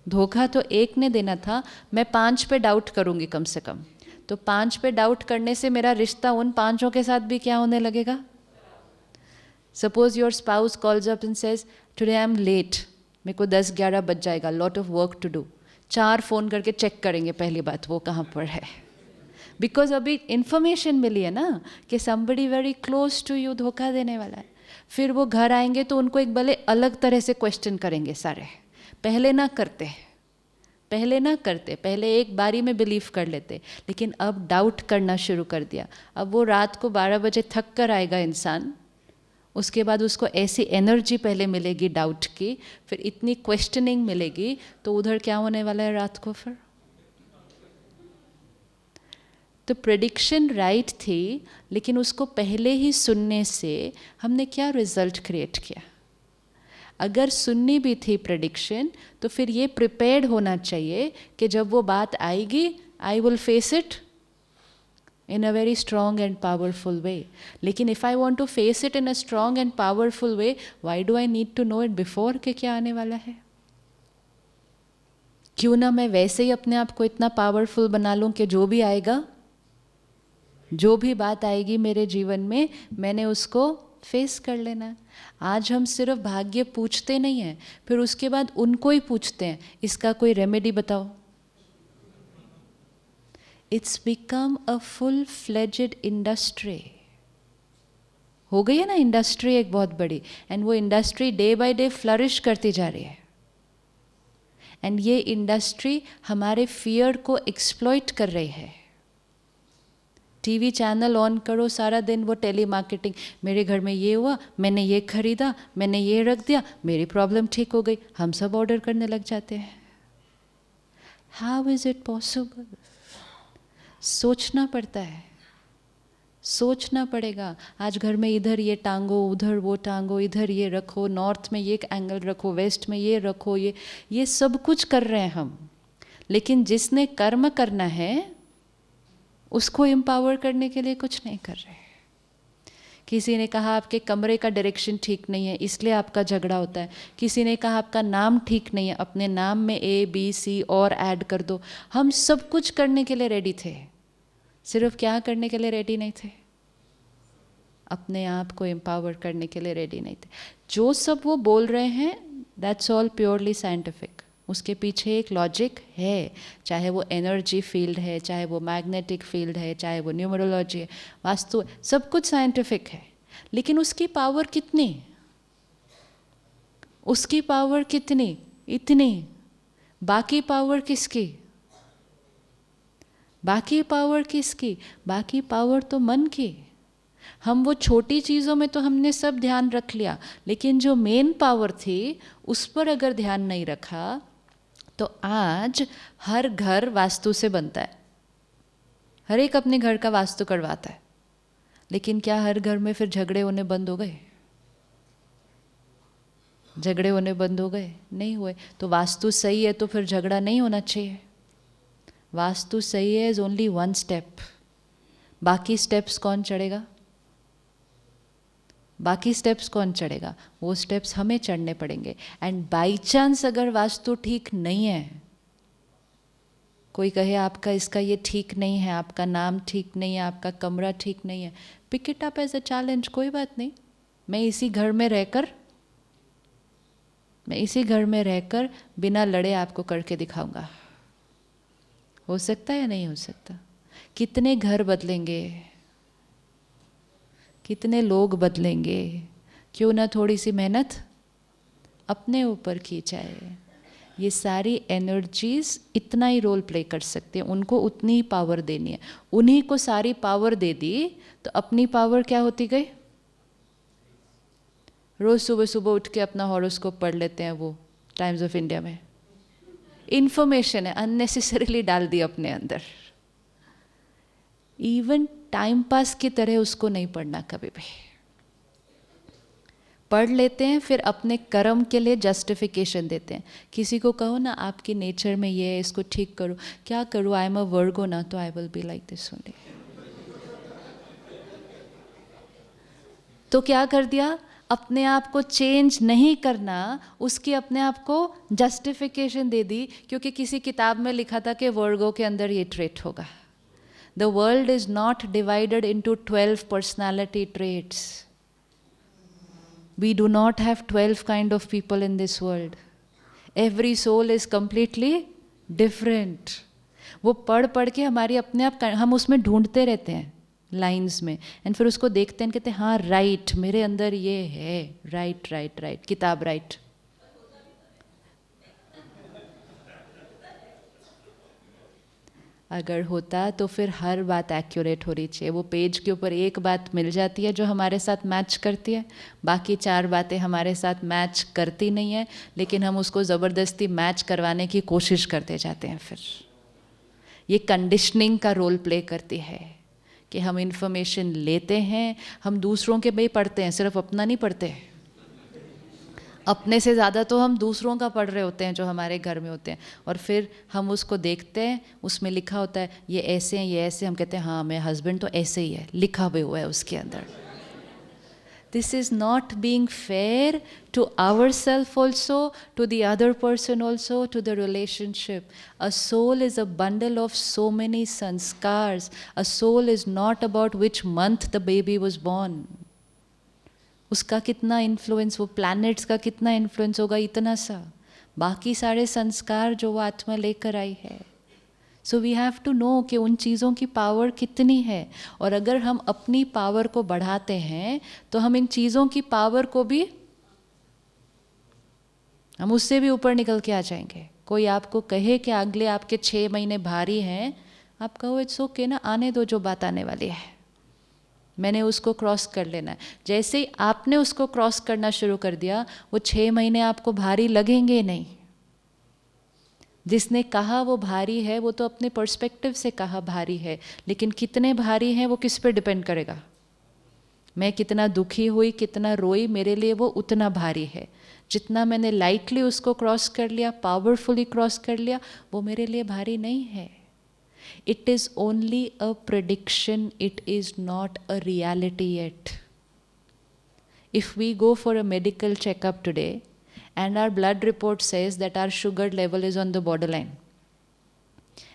Speaker 2: धोखा तो एक ने देना था, मैं 5 पे डाउट करूंगी कम से कम। तो 5 पे डाउट करने से मेरा रिश्ता उन 5 के साथ भी क्या होने लगेगा? Suppose your spouse calls up and says, today I am late, मेरे को 10-11 बज जाएगा, lot of work to do. 4 phone करके चेक करेंगे पहली बात वो कहाँ पर है, बिकॉज अभी इन्फॉर्मेशन मिली है ना कि somebody very close to you धोखा देने वाला है। फिर वो घर आएंगे तो उनको एक भले अलग तरह से क्वेश्चन करेंगे सारे। पहले ना करते, पहले एक बारी में बिलीव कर लेते, लेकिन अब डाउट करना शुरू कर दिया। अब वो रात को 12 बजे थक कर आएगा इंसान, उसके बाद उसको ऐसी एनर्जी पहले मिलेगी डाउट की, फिर इतनी क्वेश्चनिंग मिलेगी, तो उधर क्या होने वाला है रात को फिर? तो प्रेडिक्शन राइट थी, लेकिन उसको पहले ही सुनने से हमने क्या रिजल्ट क्रिएट किया? अगर सुननी भी थी प्रेडिक्शन, तो फिर ये प्रिपेयर्ड होना चाहिए कि जब वो बात आएगी, I will face it in a very strong and powerful way. लेकिन if I want to face it in a strong and powerful way, why do I need to know it before कि क्या आने वाला है? क्यों ना मैं वैसे ही अपने आप को इतना पावरफुल बना लूं कि जो भी आएगा, जो भी बात आएगी मेरे जीवन में, मैंने उसको फेस कर लेना है। आज हम सिर्फ भाग्य पूछते नहीं हैं, फिर उसके बाद उनको ही पूछते हैं इसका कोई रेमेडी बताओ। It's become a full fledged industry. हो गई है ना इंडस्ट्री एक बहुत बड़ी, एंड वो industry day by day flourish करती जा रही है। एंड ये इंडस्ट्री हमारे फियर को एक्सप्लॉइट कर रही है। टीवी चैनल ऑन करो, सारा दिन वो टेली मार्केटिंग, मेरे घर में ये हुआ, मैंने ये खरीदा, मैंने ये रख दिया, मेरी प्रॉब्लम ठीक हो गई, हम सब ऑर्डर करने लग जाते हैं। How is it possible? सोचना पड़ता है, सोचना पड़ेगा। आज घर में इधर ये टांगो, उधर वो टांगो, इधर ये रखो, नॉर्थ में ये एंगल रखो, वेस्ट में ये रखो, ये सब कुछ कर रहे हैं हम। लेकिन जिसने कर्म करना है उसको एम्पावर करने के लिए कुछ नहीं कर रहे। किसी ने कहा आपके कमरे का डायरेक्शन ठीक नहीं है इसलिए आपका झगड़ा होता है। किसी ने कहा आपका नाम ठीक नहीं है, अपने नाम में ABC और ऐड कर दो। हम सब कुछ करने के लिए रेडी थे, सिर्फ क्या करने के लिए रेडी नहीं थे? अपने आप को एम्पावर करने के लिए रेडी नहीं थे। जो सब वो बोल रहे हैं दैट्स ऑल प्योरली साइंटिफिक। उसके पीछे एक लॉजिक है, चाहे वो एनर्जी फील्ड है, चाहे वो मैग्नेटिक फील्ड है, चाहे वो न्यूमरोलॉजी है, वास्तु, सब कुछ साइंटिफिक है। लेकिन उसकी पावर कितनी? उसकी पावर कितनी? इतनी। बाकी पावर किसकी? बाकी पावर किसकी? बाकी पावर तो मन की। हम वो छोटी चीज़ों में तो हमने सब ध्यान रख लिया, लेकिन जो मेन पावर थी उस पर अगर ध्यान नहीं रखा तो आज हर घर वास्तु से बनता है, हर एक अपने घर का वास्तु करवाता है। लेकिन क्या हर घर में फिर झगड़े होने बंद हो गए? झगड़े होने बंद हो गए? नहीं हुए। तो वास्तु सही है तो फिर झगड़ा नहीं होना चाहिए। वास्तु सही है इज ओनली वन स्टेप। बाकी स्टेप्स कौन चढ़ेगा? बाकी स्टेप्स कौन चढ़ेगा? वो स्टेप्स हमें चढ़ने पड़ेंगे। एंड बाई चांस अगर वास्तु ठीक नहीं है, कोई कहे आपका इसका ये ठीक नहीं है, आपका नाम ठीक नहीं है, आपका कमरा ठीक नहीं है, pick it up as a challenge. कोई बात नहीं, मैं इसी घर में रहकर बिना लड़े आपको करके दिखाऊंगा। हो सकता है या नहीं हो सकता? कितने घर बदलेंगे, कितने लोग बदलेंगे? क्यों ना थोड़ी सी मेहनत अपने ऊपर की जाए। ये सारी एनर्जीज इतना ही रोल प्ले कर सकते हैं, उनको उतनी ही पावर देनी है। उन्हीं को सारी पावर दे दी तो अपनी पावर क्या होती गई? रोज सुबह सुबह उठ के अपना हॉरोस्कोप पढ़ लेते हैं, वो टाइम्स ऑफ इंडिया में इंफॉर्मेशन है, अननेसेसरीली डाल दी अपने अंदर। इवन टाइम पास की तरह उसको नहीं पढ़ना, कभी भी पढ़ लेते हैं, फिर अपने कर्म के लिए जस्टिफिकेशन देते हैं। किसी को कहो ना आपकी नेचर में ये है, इसको ठीक करो। क्या करूँ? आई एम अ वर्गो ना, तो I will be like this only. तो क्या कर दिया? अपने आप को चेंज नहीं करना, उसकी अपने आप को जस्टिफिकेशन दे दी, क्योंकि किसी किताब में लिखा था कि वर्गो के अंदर ये ट्रेट होगा। The world is not divided into 12 personality traits. We do not have 12 kind of people in this world. Every soul is completely different. वो पढ़ पढ़ के हमारी अपने आप हम उसमें ढूंढते रहते हैं लाइंस में, एंड फिर उसको देखते हैं, कहते हैं हाँ राइट, मेरे अंदर ये है, राइट राइट राइट, किताब राइट। अगर होता तो फिर हर बात एक्यूरेट होनी चाहिए। वो पेज के ऊपर एक बात मिल जाती है जो हमारे साथ मैच करती है, बाकी 4 बातें हमारे साथ मैच करती नहीं है, लेकिन हम उसको ज़बरदस्ती मैच करवाने की कोशिश करते जाते हैं। फिर ये कंडीशनिंग का रोल प्ले करती है कि हम इंफॉर्मेशन लेते हैं, हम दूसरों के भी पढ़ते हैं, सिर्फ अपना नहीं पढ़ते। अपने से ज़्यादा तो हम दूसरों का पढ़ रहे होते हैं जो हमारे घर में होते हैं, और फिर हम उसको देखते हैं, उसमें लिखा होता है ये ऐसे हैं, ये ऐसे, हम कहते हैं हाँ मेरा हस्बैंड तो ऐसे ही है, लिखा भी हुआ है उसके अंदर। This is not being fair to our self also, to the other person also, to the relationship. A soul is a bundle of so many संस्कार्स। A soul is not about which month the baby was born. उसका कितना influence, वो planets का कितना influence होगा, इतना सा। बाकी सारे संस्कार जो वो आत्मा लेकर आई है। So we have to know कि उन चीज़ों की पावर कितनी है, और अगर हम अपनी पावर को बढ़ाते हैं तो हम इन चीज़ों की पावर को भी, हम उससे भी ऊपर निकल के आ जाएंगे। कोई आपको कहे कि अगले आपके 6 महीने भारी हैं, आप कहो इट्स ओके ना, आने दो, जो बात आने वाली है, मैंने उसको क्रॉस कर लेना है। जैसे ही आपने उसको क्रॉस करना शुरू कर दिया, वो 6 महीने आपको भारी लगेंगे नहीं। जिसने कहा वो भारी है, वो तो अपने पर्सपेक्टिव से कहा भारी है, लेकिन कितने भारी हैं वो किस पे डिपेंड करेगा। मैं कितना दुखी हुई, कितना रोई, मेरे लिए वो उतना भारी है। जितना मैंने लाइटली उसको क्रॉस कर लिया, पावरफुली क्रॉस कर लिया, वो मेरे लिए भारी नहीं है। It is only a prediction, it is not a reality yet. If we go for a medical checkup today and our blood report says that our sugar level is on the borderline,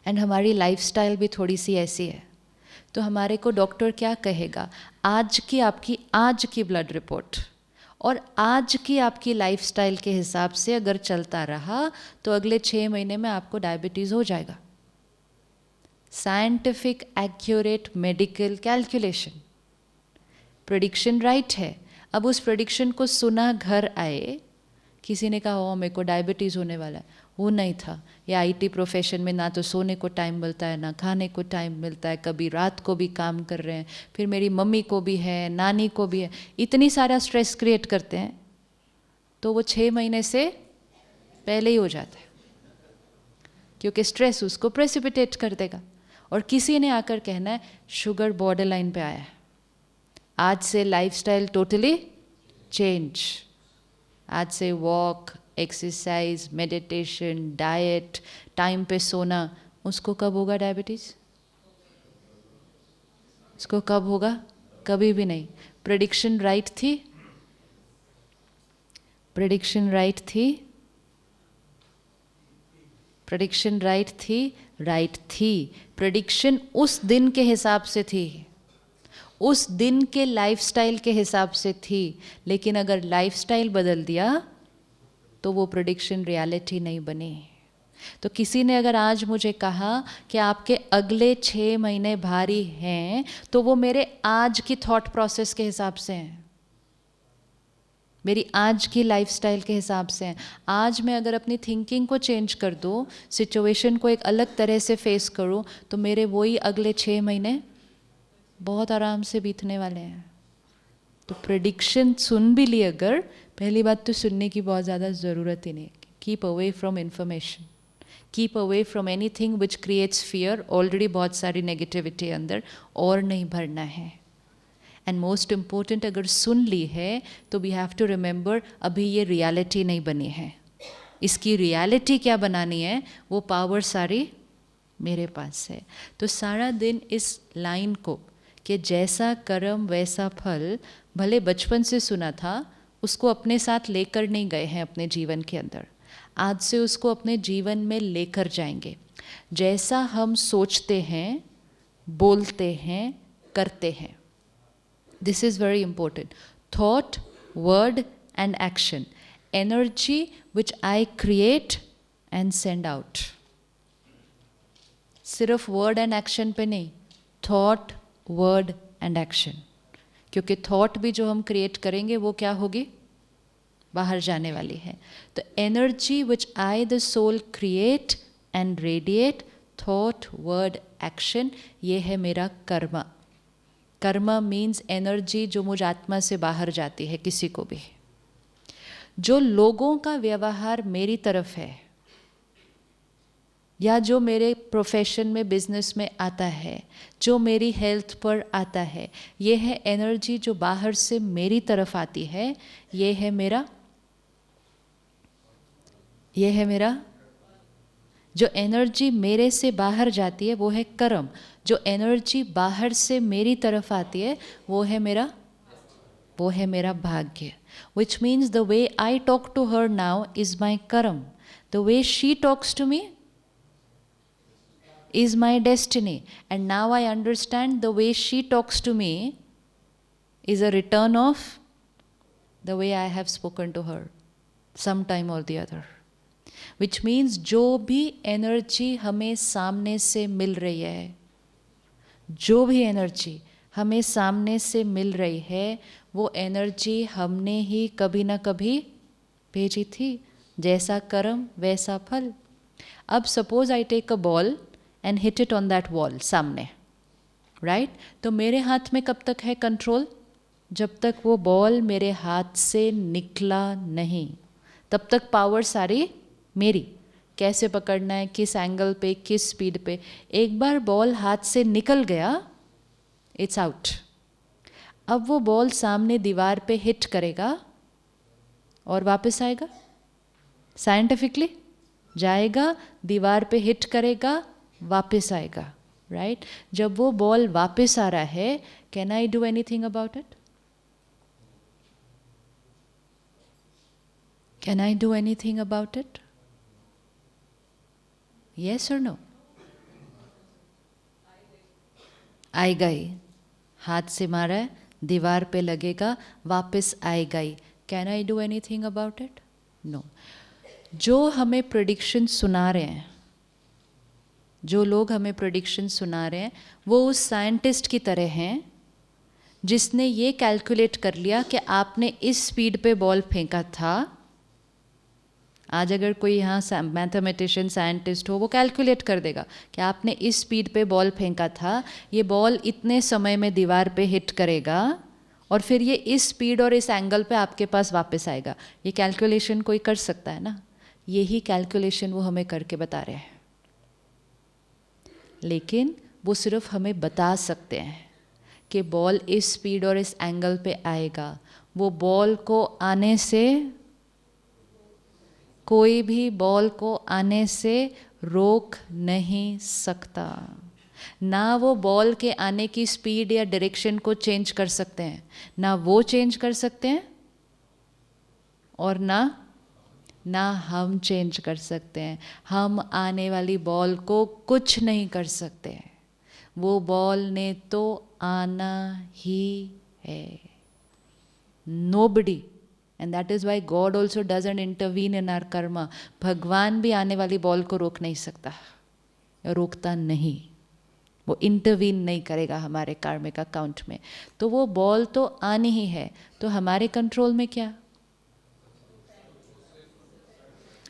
Speaker 2: and हमारी lifestyle भी थोड़ी सी ऐसी है, तो हमारे को doctor क्या कहेगा, आज की ब्लड रिपोर्ट और आज की आपकी लाइफस्टाइल के हिसाब से अगर चलता रहा तो अगले 6 महीने में आपको डायबिटीज़ हो जाएगा। Scientific accurate medical calculation, prediction right है। अब उस प्रेडिक्शन को सुना घर आए, किसी ने कहा मेरे को डायबिटीज़ होने वाला है, वो नहीं था। या आईटी प्रोफेशन में ना तो सोने को टाइम मिलता है, ना खाने को टाइम मिलता है, कभी रात को भी काम कर रहे हैं, फिर मेरी मम्मी को भी है, नानी को भी है, इतनी सारा स्ट्रेस क्रिएट करते हैं, तो वो 6 महीने से पहले ही हो जाता है, क्योंकि स्ट्रेस उसको प्रेसिपिटेट कर देगा। और किसी ने आकर कहना है शुगर बॉर्डर लाइन पे आया है, आज से लाइफस्टाइल टोटली चेंज, आज से walk, exercise, meditation, diet, time पे सोना। उसको कब होगा डायबिटीज़? उसको कब होगा? कभी भी नहीं। प्रेडिक्शन राइट थी, प्रेडिक्शन राइट थी, प्रेडिक्शन राइट थी, राइट थी। प्रेडिक्शन उस दिन के हिसाब से थी, उस दिन के लाइफस्टाइल के हिसाब से थी, लेकिन अगर लाइफस्टाइल बदल दिया तो वो प्रेडिक्शन रियलिटी नहीं बनी। तो किसी ने अगर आज मुझे कहा कि आपके अगले 6 महीने भारी हैं, तो वो मेरे आज की थॉट प्रोसेस के हिसाब से हैं, मेरी आज की लाइफस्टाइल के हिसाब से हैं। आज मैं अगर अपनी थिंकिंग को चेंज कर दूँ, सिचुएशन को एक अलग तरह से फेस करूँ, तो मेरे वही अगले 6 महीने बहुत आराम से बीतने वाले हैं। तो प्रेडिक्शन सुन भी ली अगर, पहली बात तो सुनने की बहुत ज़्यादा ज़रूरत ही नहीं। Keep away from information, keep away from anything which creates fear. Already बहुत सारी नेगेटिविटी अंदर, और नहीं भरना है। एंड मोस्ट इम्पोर्टेंट, अगर सुन ली है तो वी हैव टू रिमेंबर, अभी ये रियलिटी नहीं बनी है, इसकी रियलिटी क्या बनानी है, वो पावर सारी मेरे पास है। तो सारा दिन इस लाइन को कि जैसा कर्म वैसा फल, भले बचपन से सुना था, उसको अपने साथ लेकर नहीं गए हैं अपने जीवन के अंदर। आज से उसको अपने जीवन में लेकर जाएंगे। जैसा हम सोचते हैं, बोलते हैं, करते हैं, this is very important. Thought, word and action, energy which I create and send out. सिर्फ वर्ड एंड एक्शन पे नहीं, थॉट, वर्ड एंड एक्शन। क्योंकि थॉट भी जो हम क्रिएट करेंगे वो क्या होगी, बाहर जाने वाली है। तो energy which I the soul create and radiate, thought, word, action, ये है मेरा कर्मा। कर्मा मीन्स एनर्जी जो मुझ आत्मा से बाहर जाती है किसी को भी। जो लोगों का व्यवहार मेरी तरफ है, या जो मेरे प्रोफेशन में, बिजनेस में आता है, जो मेरी हेल्थ पर आता है, ये है एनर्जी जो बाहर से मेरी तरफ आती है। ये है मेरा जो एनर्जी मेरे से बाहर जाती है वो है कर्म। जो एनर्जी बाहर से मेरी तरफ आती है वो है मेरा भाग्य। Which means the way I talk to her now is my karma, the way she talks to me is my destiny. And now I understand the way she talks to me is a return of the way I have spoken to her sometime or the other. Which means जो भी energy हमें सामने से मिल रही है, जो भी energy हमें सामने से मिल रही है, वो एनर्जी हमने ही कभी ना कभी भेजी थी. जैसा कर्म वैसा फल. अब suppose I take a ball and hit it on that wall सामने, राइट? तो मेरे हाथ में कब तक है कंट्रोल? जब तक वो बॉल मेरे हाथ से निकला नहीं, तब तक पावर सारी मेरी. कैसे पकड़ना है, किस एंगल पे, किस स्पीड पे. एक बार बॉल हाथ से निकल गया, इट्स आउट. अब वो बॉल सामने दीवार पे हिट करेगा और वापस आएगा. साइंटिफिकली जाएगा, दीवार पे हिट करेगा, वापस आएगा, राइट? जब वो बॉल वापस आ रहा है, can I do anything about it? Can I do anything about it? Yes or no? आएगा ही. हाथ से मारा है, दीवार पे लगेगा, वापस आएगा ही. Can I do anything about it? No. जो हमें प्रेडिक्शन सुना रहे हैं, जो लोग हमें प्रेडिक्शन सुना रहे हैं, वो उस साइंटिस्ट की तरह हैं जिसने ये कैलकुलेट कर लिया कि आपने इस स्पीड पे बॉल फेंका था. आज अगर कोई यहाँ मैथमेटिशियन साइंटिस्ट हो, वो कैलकुलेट कर देगा कि आपने इस स्पीड पे बॉल फेंका था, ये बॉल इतने समय में दीवार पे हिट करेगा और फिर ये इस स्पीड और इस एंगल पे आपके पास वापस आएगा. ये कैलकुलेशन कोई कर सकता है ना? यही कैलकुलेशन वो हमें करके बता रहे हैं. लेकिन वो सिर्फ हमें बता सकते हैं कि बॉल इस स्पीड और इस एंगल पे आएगा. वो बॉल को आने से, कोई भी बॉल को आने से रोक नहीं सकता. ना वो बॉल के आने की स्पीड या डायरेक्शन को चेंज कर सकते हैं, ना वो चेंज कर सकते हैं, और ना हम चेंज कर सकते हैं. हम आने वाली बॉल को कुछ नहीं कर सकते हैं. वो बॉल ने तो आना ही है. Nobody. And that is why God also doesn't intervene in our karma. भगवान भी आने वाली बॉल को रोक नहीं सकता, रोकता नहीं. वो इंटरवीन नहीं करेगा हमारे कार्मिक अकाउंट में. तो वो बॉल तो आनी ही है. तो हमारे कंट्रोल में क्या?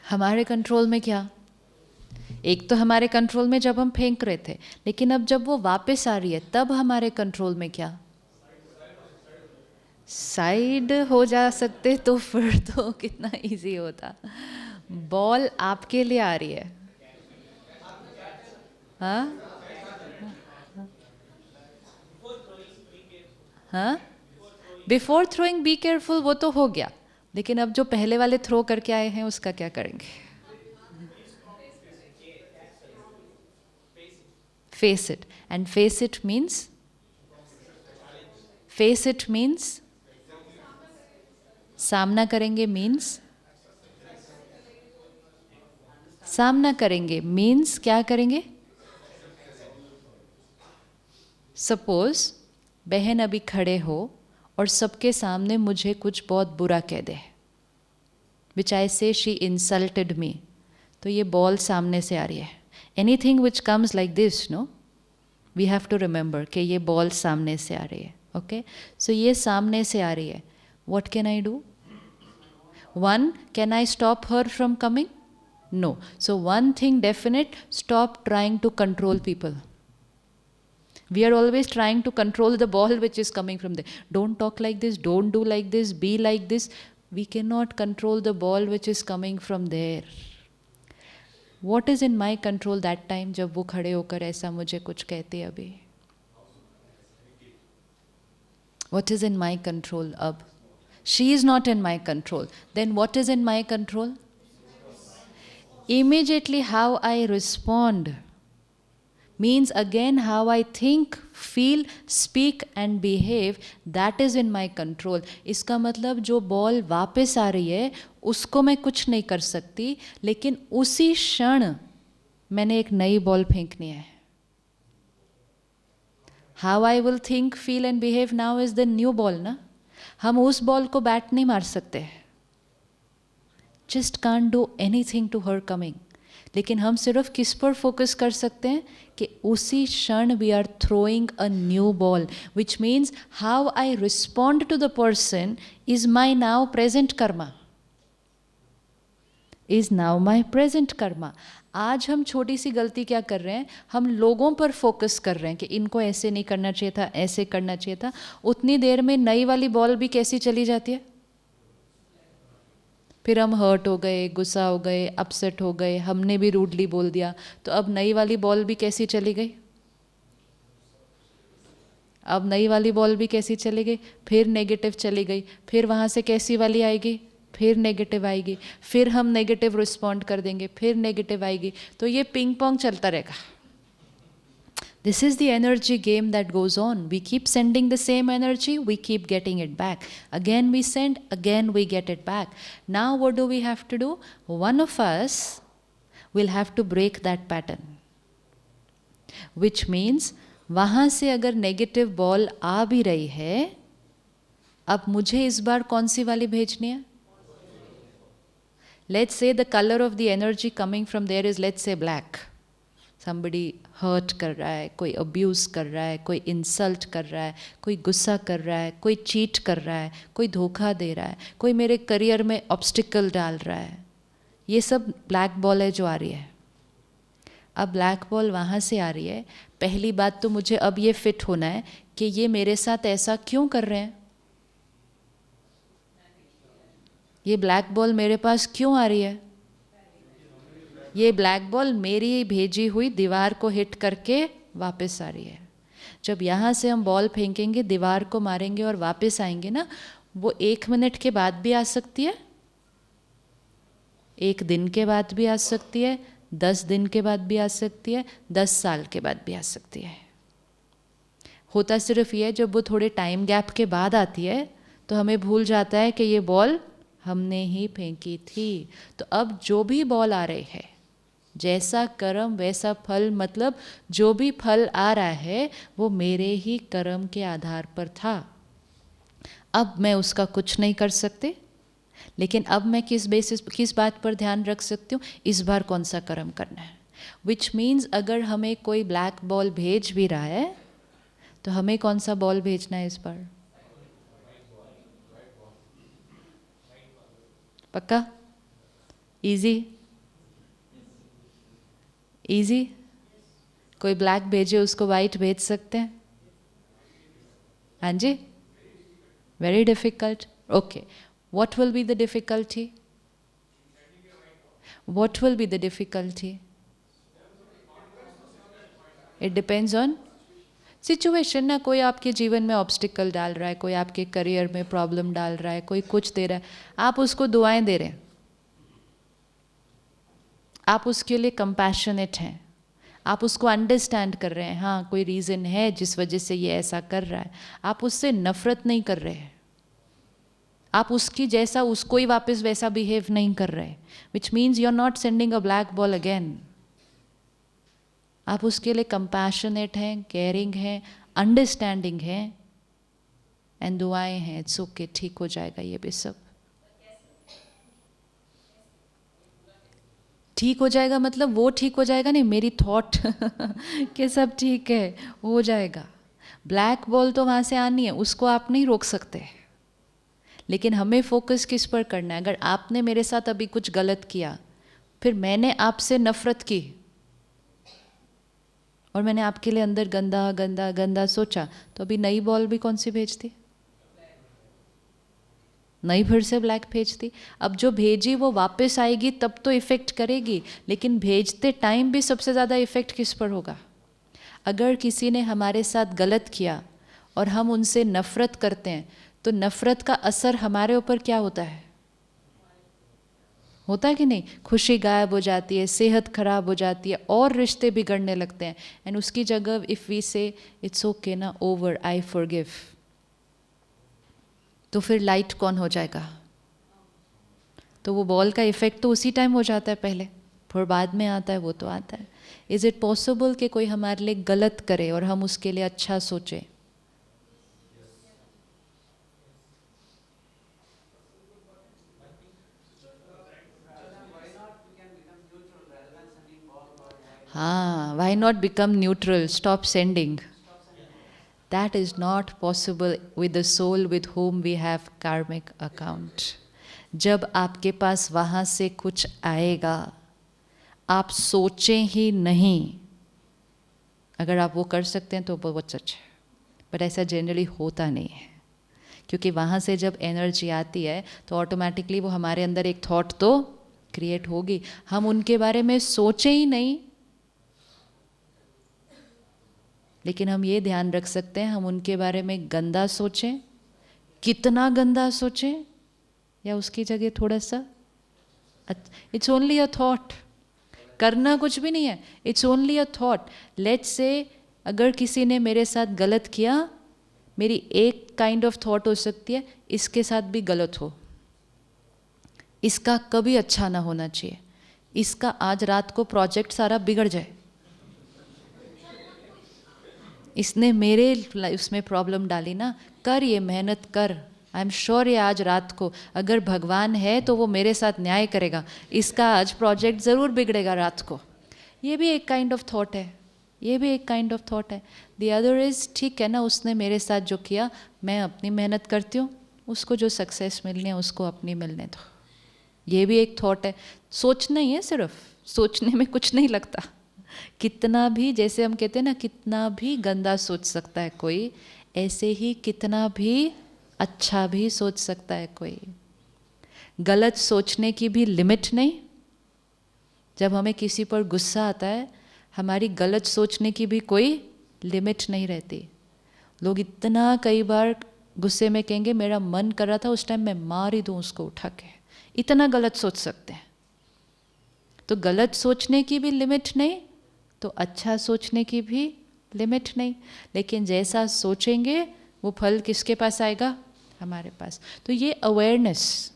Speaker 2: हमारे कंट्रोल में क्या? एक तो हमारे कंट्रोल में जब हम फेंक रहे थे, लेकिन अब जब वो वापस आ रही है, तब हमारे कंट्रोल में क्या? साइड हो जा सकते तो फिर तो कितना इजी होता. बॉल आपके लिए आ रही है. हाँ हाँ, बिफोर थ्रोइंग बी केयरफुल, वो तो हो गया. लेकिन अब जो पहले वाले थ्रो करके आए हैं, उसका क्या करेंगे? Face it. And face it means, face it means सामना करेंगे. मीन्स सामना करेंगे मीन्स क्या करेंगे? सपोज बहन अभी खड़े हो और सबके सामने मुझे कुछ बहुत बुरा कह दे, विच आई से शी इंसल्टेड मी. तो ये बॉल सामने से आ रही है. Anything which comes like this, no, we have to remember कि ये बॉल सामने से आ रही है. ओके, सो ये सामने से आ रही है. What can I do? One, can I stop her from coming? No. So one thing definite, stop trying to control people. We are always trying to control the ball which is coming from there. Don't talk like this, don't do like this, be like this. We cannot control the ball which is coming from there. What is in my control that time जब वो खड़े होकर ऐसा मुझे कुछ कहते अभी? What is in my control अब? She is not in my control. Then what is in my control? Immediately how I respond means again how I think, feel, speak and behave, that is in my control. इसका मतलब जो ball वापस आ रही है उसको मैं कुछ नहीं कर सकती, लेकिन उसी क्षण मैंने एक नई बॉल फेंकनी है. How I will think, feel and behave now is the new ball, ना? हम उस बॉल को बैट नहीं मार सकते, just can't do anything to her coming. लेकिन हम सिर्फ किस पर फोकस कर सकते हैं कि उसी क्षण we are throwing a new ball, which means how I respond to the person is my now present karma, is now my present karma. आज हम छोटी सी गलती क्या कर रहे हैं, हम लोगों पर फोकस कर रहे हैं कि इनको ऐसे नहीं करना चाहिए था, ऐसे करना चाहिए था। उतनी देर में नई वाली बॉल भी कैसी चली जाती है, फिर हम हर्ट हो गए, गुस्सा हो गए, अपसेट हो गए, हमने भी रूडली बोल दिया, तो अब नई वाली बॉल भी कैसी चली गई, अब नई वाली बॉल भी कैसी चली गई, फिर नेगेटिव चली गई, फिर वहाँ से कैसी वाली आएगी, फिर नेगेटिव आएगी, फिर हम नेगेटिव रिस्पॉन्ड कर देंगे, फिर नेगेटिव आएगी, तो ये पिंग पोंग चलता रहेगा। This is the energy game that goes on. We keep sending the same energy, we keep getting it back. Again we send, again we get it back. Now what do we have to do? One of us will have to break that pattern. Which means, वहाँ से अगर negative ball आ भी रही है, अब मुझे इस बार कौन सी वाली भेजनी है? Let's say the color of the energy coming from there is, let's say, black. Somebody hurt कर रहा है, कोई अब्यूज़ कर रहा है, कोई इंसल्ट कर रहा है, कोई गुस्सा कर रहा है, कोई चीट कर रहा है, कोई धोखा दे रहा है, कोई मेरे करियर में ऑब्स्टिकल डाल रहा है, ये सब ब्लैक बॉल है जो आ रही है। अब ब्लैक बॉल वहाँ से आ रही है, पहली बात तो मुझे अब ये फिट होना है कि ये मेरे साथ ऐसा क्यों कर रहे हैं, ये ब्लैक बॉल मेरे पास क्यों आ रही है, ये ब्लैक बॉल मेरी भेजी हुई दीवार को हिट करके वापस आ रही है। जब यहाँ से हम बॉल फेंकेंगे, दीवार को मारेंगे और वापस आएंगे ना, वो 1 मिनट के बाद भी आ सकती है, 1 दिन के बाद भी आ सकती है, 10 दिन के बाद भी आ सकती है, 10 साल के बाद भी आ सकती है। होता सिर्फ ये है, जब वो थोड़े टाइम गैप के बाद आती है तो हमें भूल जाता है कि ये बॉल हमने ही फेंकी थी। तो अब जो भी बॉल आ रही है, जैसा कर्म वैसा फल, मतलब जो भी फल आ रहा है वो मेरे ही कर्म के आधार पर था। अब मैं उसका कुछ नहीं कर सकते, लेकिन अब मैं किस बात पर ध्यान रख सकती हूँ, इस बार कौन सा कर्म करना है। विच मीन्स अगर हमें कोई ब्लैक बॉल भेज भी रहा है तो हमें कौन सा बॉल भेजना है इस बार? पक्का? इजी? इजी? कोई ब्लैक भेजे उसको वाइट भेज सकते हैं? हाँ जी? Very difficult. Okay, what will be the difficulty? What will be the difficulty? It depends on situation ना। कोई आपके जीवन में ऑब्स्टिकल डाल रहा है, कोई आपके करियर में प्रॉब्लम डाल रहा है, कोई कुछ दे रहा है, आप उसको दुआएं दे रहे हैं, आप उसके लिए कंपैशनेट हैं, आप उसको अंडरस्टैंड कर रहे हैं, हाँ कोई रीज़न है जिस वजह से ये ऐसा कर रहा है, आप उससे नफ़रत नहीं कर रहे हैं, आप उसकी जैसा उसको ही वापस वैसा बिहेव नहीं कर रहे, which means you are not sending a black ball again. आप उसके लिए कंपैशनेट हैं, केयरिंग हैं, अंडरस्टैंडिंग हैं, एंड दुआएं हैं, इट्स ओके, ठीक हो जाएगा, ये भी सब ठीक हो जाएगा। मतलब वो ठीक हो जाएगा नहीं, मेरी थॉट कि सब ठीक है, हो जाएगा। ब्लैक बॉल तो वहाँ से आनी है, उसको आप नहीं रोक सकते, लेकिन हमें फोकस किस पर करना है। अगर आपने मेरे साथ अभी कुछ गलत किया, फिर मैंने आपसे नफरत की और मैंने आपके लिए अंदर गंदा गंदा गंदा सोचा, तो अभी नई बॉल भी कौन सी भेजती? नई फिर से ब्लैक भेजती। अब जो भेजी वो वापस आएगी तब तो इफ़ेक्ट करेगी, लेकिन भेजते टाइम भी सबसे ज़्यादा इफ़ेक्ट किस पर होगा? अगर किसी ने हमारे साथ गलत किया और हम उनसे नफ़रत करते हैं, तो नफ़रत का असर हमारे ऊपर क्या होता है? होता है कि नहीं? खुशी गायब हो जाती है, सेहत खराब हो जाती है, और रिश्ते बिगड़ने लगते हैं। एंड उसकी जगह इफ़ वी से इट्स ओके ना, ओवर, आई फॉरगिव, तो फिर लाइट कौन हो जाएगा? तो वो बॉल का इफ़ेक्ट तो उसी टाइम हो जाता है पहले, फिर बाद में आता है, वो तो आता है। इज़ इट पॉसिबल कि कोई हमारे लिए गलत करे और हम उसके लिए अच्छा सोचें? हाँ, why not become neutral? Stop sending. That is not possible with the soul with whom we have karmic account. जब आपके पास वहाँ से कुछ आएगा, आप सोचें ही नहीं. अगर आप वो कर सकते हैं तो बहुत सच है, बट ऐसा जनरली होता नहीं है, क्योंकि वहाँ से जब एनर्जी आती है तो ऑटोमेटिकली वो हमारे अंदर एक थॉट तो क्रिएट होगी. हम उनके बारे में सोचें ही नहीं, लेकिन हम ये ध्यान रख सकते हैं हम उनके बारे में गंदा सोचें, कितना गंदा सोचें, या उसकी जगह थोड़ा सा इट्स ओनली अ थॉट, करना कुछ भी नहीं है, it's only a thought. Let's say अगर किसी ने मेरे साथ गलत किया, मेरी एक काइंड ऑफ थॉट हो सकती है इसके साथ भी गलत हो, इसका कभी अच्छा ना होना चाहिए, इसका आज रात को प्रोजेक्ट सारा बिगड़ जाए, इसने मेरे उसमें प्रॉब्लम डाली ना, कर ये मेहनत कर, आई एम श्योर ये आज रात को अगर भगवान है तो वो मेरे साथ न्याय करेगा, इसका आज प्रोजेक्ट ज़रूर बिगड़ेगा रात को. ये भी एक काइंड ऑफ थॉट है, ये भी एक काइंड ऑफ थॉट है. द अदर इज़ ठीक है ना, उसने मेरे साथ जो किया, मैं अपनी मेहनत करती हूँ, उसको जो सक्सेस मिलनी है उसको अपनी मिलने दो. ये भी एक थॉट है. सोचना ही है, सिर्फ सोचने में कुछ नहीं लगता. कितना भी, जैसे हम कहते हैं ना, कितना भी गंदा सोच सकता है कोई, ऐसे ही कितना भी अच्छा भी सोच सकता है कोई. गलत सोचने की भी लिमिट नहीं. जब हमें किसी पर गुस्सा आता है, हमारी गलत सोचने की भी कोई लिमिट नहीं रहती. लोग इतना कई बार गुस्से में कहेंगे मेरा मन कर रहा था उस टाइम मैं मार ही दूँ उसको उठा के, इतना गलत सोच सकते हैं. तो गलत सोचने की भी लिमिट नहीं, तो अच्छा सोचने की भी लिमिट नहीं. लेकिन जैसा सोचेंगे वो फल किसके पास आएगा? हमारे पास. तो ये अवेयरनेस,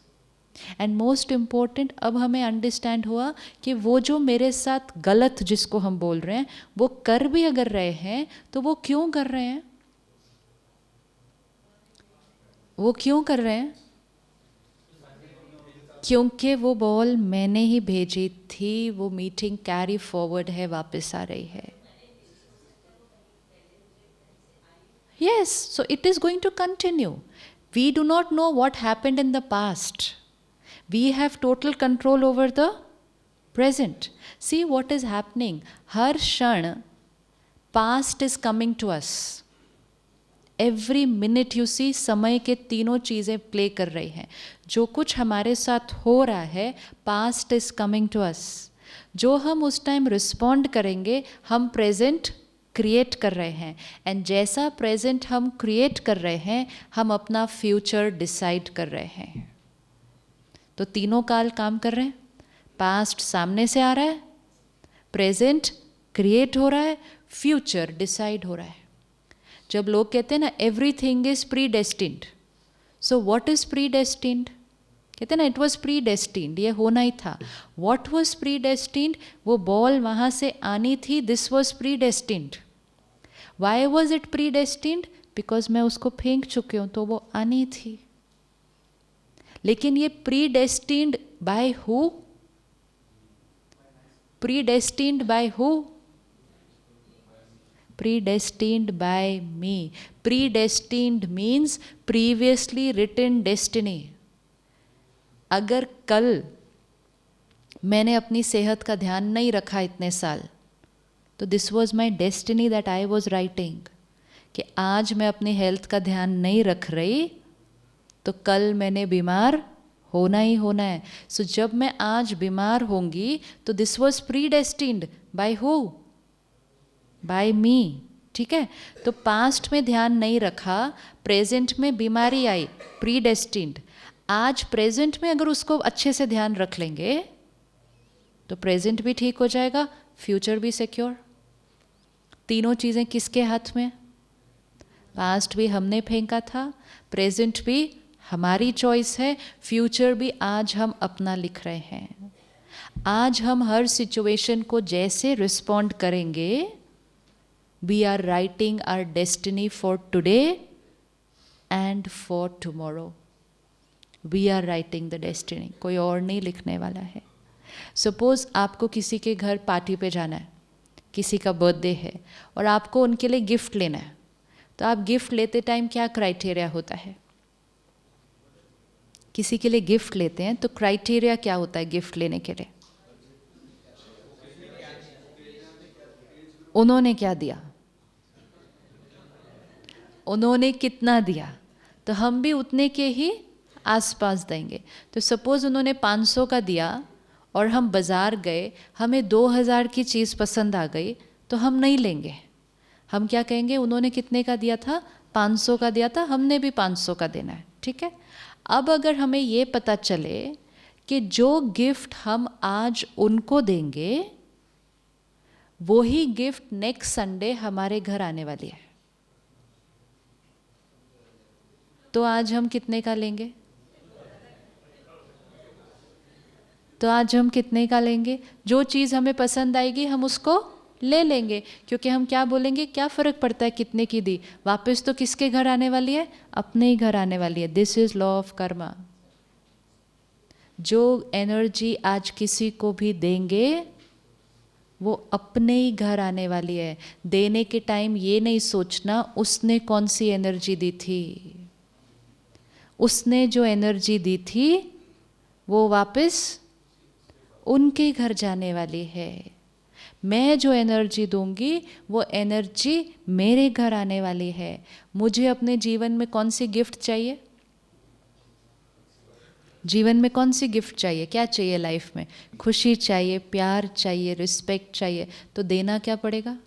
Speaker 2: एंड मोस्ट इम्पोर्टेंट, अब हमें अंडरस्टैंड हुआ कि वो जो मेरे साथ गलत जिसको हम बोल रहे हैं, वो कर भी अगर रहे हैं तो वो क्यों कर रहे हैं? वो क्यों कर रहे हैं? क्योंकि वो बॉल मैंने ही भेजी थी, वो मीटिंग कैरी फॉरवर्ड है, वापस आ रही है. Yes, so it is going to continue. We do not know what happened in the past. We have total control over the present. See what is happening. हर क्षण past is coming to us. Every minute you see, समय के तीनों चीज़ें play कर रही हैं. जो कुछ हमारे साथ हो रहा है, past is coming to us. जो हम उस टाइम रिस्पॉन्ड करेंगे, हम प्रेजेंट क्रिएट कर रहे हैं. एंड जैसा प्रेजेंट हम क्रिएट कर रहे हैं, हम अपना फ्यूचर डिसाइड कर रहे हैं. तो तीनों काल काम कर रहे हैं. पास्ट सामने से आ रहा है, प्रेजेंट क्रिएट हो रहा है, फ्यूचर डिसाइड हो रहा है. जब लोग कहते हैं ना everything is pre destined, so what is pre destined? कहते हैं ना इट वॉज प्री डेस्टिन्ड, ये होना ही था. What was pre destined? वो बॉल वहाँ से आनी थी, this was pre destined. Why was it pre destined? Because मैं उसको फेंक चुकी हूँ तो वो आनी थी. लेकिन ये pre destined by who? Pre destined by who? Predestined by me. Predestined means previously written destiny. अगर कल मैंने अपनी सेहत का ध्यान नहीं रखा इतने साल, तो this was my destiny that I was writing, कि आज मैं अपनी हेल्थ का ध्यान नहीं रख रही तो कल मैंने बीमार होना ही होना है. सो जब मैं आज बीमार होंगी तो this was predestined by who? By me. ठीक है. तो पास्ट में ध्यान नहीं रखा, प्रेजेंट में बीमारी आई, प्री डेस्टिन्ड. आज प्रेजेंट में अगर उसको अच्छे से ध्यान रख लेंगे तो प्रेजेंट भी ठीक हो जाएगा, फ्यूचर भी सिक्योर. तीनों चीज़ें किसके हाथ में? पास्ट भी हमने फेंका था, प्रेजेंट भी हमारी चॉइस है, फ्यूचर भी आज हम अपना लिख रहे हैं. आज हम हर सिचुएशन को जैसे रिस्पॉन्ड करेंगे, we are writing our destiny for today and for tomorrow. We are writing the destiny. कोई और नहीं लिखने वाला है. Suppose आपको किसी के घर पार्टी पे जाना है, किसी का बर्थडे है और आपको उनके लिए गिफ्ट लेना है, तो आप गिफ्ट लेते टाइम क्या क्राइटेरिया होता है? किसी के लिए गिफ्ट लेते हैं तो क्राइटेरिया क्या होता है गिफ्ट लेने के लिए? उन्होंने क्या दिया, उन्होंने कितना दिया, तो हम भी उतने के ही आसपास देंगे। तो सपोज उन्होंने 500 का दिया और हम बाज़ार गए, हमें 2000 की चीज़ पसंद आ गई, तो हम नहीं लेंगे। हम क्या कहेंगे, उन्होंने कितने का दिया था? 500 का दिया था, हमने भी 500 का देना है, ठीक है। अब अगर हमें ये पता चले कि जो गिफ्ट हम आज उनको देंगे वो ही गिफ्ट नेक्स्ट संडे हमारे घर आने वाली है, तो आज हम कितने का लेंगे? तो आज हम कितने का लेंगे? जो चीज़ हमें पसंद आएगी हम उसको ले लेंगे, क्योंकि हम क्या बोलेंगे, क्या फ़र्क पड़ता है कितने की दी, वापस तो किसके घर आने वाली है? अपने ही घर आने वाली है। This is law of Karma. जो एनर्जी आज किसी को भी देंगे वो अपने ही घर आने वाली है। देने के टाइम ये नहीं सोचना उसने कौन सी एनर्जी दी थी, उसने जो एनर्जी दी थी वो वापस उनके घर जाने वाली है। मैं जो एनर्जी दूंगी वो एनर्जी मेरे घर आने वाली है। मुझे अपने जीवन में कौन सी गिफ्ट चाहिए? जीवन में कौन सी गिफ्ट चाहिए? क्या चाहिए लाइफ में? खुशी चाहिए, प्यार चाहिए, रिस्पेक्ट चाहिए, तो देना क्या पड़ेगा?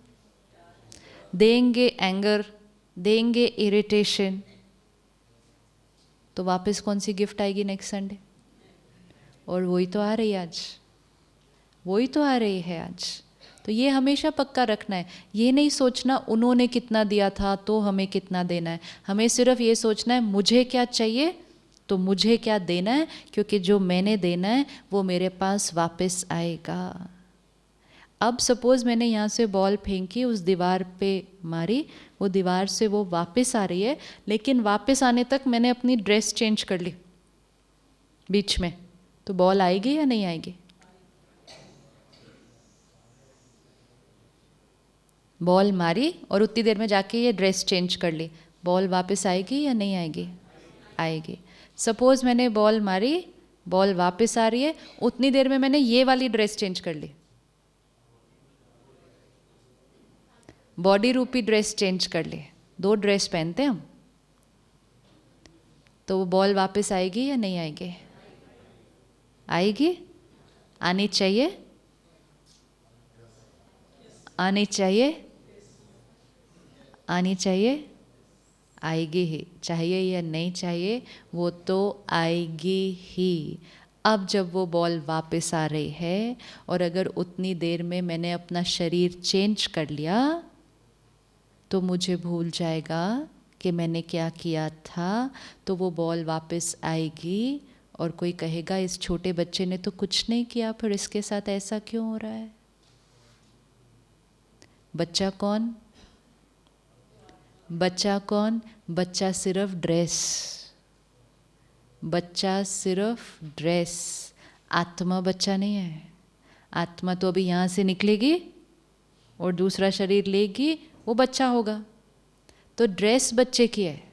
Speaker 2: देंगे एंगर, देंगे इरिटेशन, तो वापस कौन सी गिफ्ट आएगी नेक्स्ट संडे? और वही तो आ रही है आज, वही तो आ रही है आज। तो ये हमेशा पक्का रखना है, ये नहीं सोचना उन्होंने कितना दिया था तो हमें कितना देना है। हमें सिर्फ ये सोचना है मुझे क्या चाहिए तो मुझे क्या देना है, क्योंकि जो मैंने देना है वो मेरे पास वापस आएगा। अब सपोज़ मैंने यहाँ से बॉल फेंकी, उस दीवार पे मारी, वो दीवार से वो वापस आ रही है, लेकिन वापस आने तक मैंने अपनी ड्रेस चेंज कर ली बीच में, तो बॉल आएगी या नहीं आएगी? बॉल मारी और उतनी देर में जाके ये ड्रेस चेंज कर ली, बॉल वापस आएगी या नहीं आएगी? आएगी। सपोज़ मैंने बॉल मारी, बॉल वापस आ रही है, उतनी देर में मैंने ये वाली ड्रेस चेंज कर ली, बॉडी रूपी ड्रेस चेंज कर ली। दो ड्रेस पहनते हैं हम, तो वो बॉल वापस आएगी या नहीं आएगी? आएगी। आनी चाहिए, आनी चाहिए, आनी चाहिए, आएगी ही, चाहिए या नहीं चाहिए, वो तो आएगी ही। अब जब वो बॉल वापस आ रही है और अगर उतनी देर में मैंने अपना शरीर चेंज कर लिया तो मुझे भूल जाएगा कि मैंने क्या किया था, तो वो बॉल वापस आएगी और कोई कहेगा इस छोटे बच्चे ने तो कुछ नहीं किया, फिर इसके साथ ऐसा क्यों हो रहा है? बच्चा कौन? बच्चा कौन? बच्चा सिर्फ ड्रेस, बच्चा सिर्फ ड्रेस, आत्मा बच्चा नहीं है। आत्मा तो अभी यहाँ से निकलेगी और दूसरा शरीर लेगी, वो बच्चा होगा। तो ड्रेस बच्चे की है।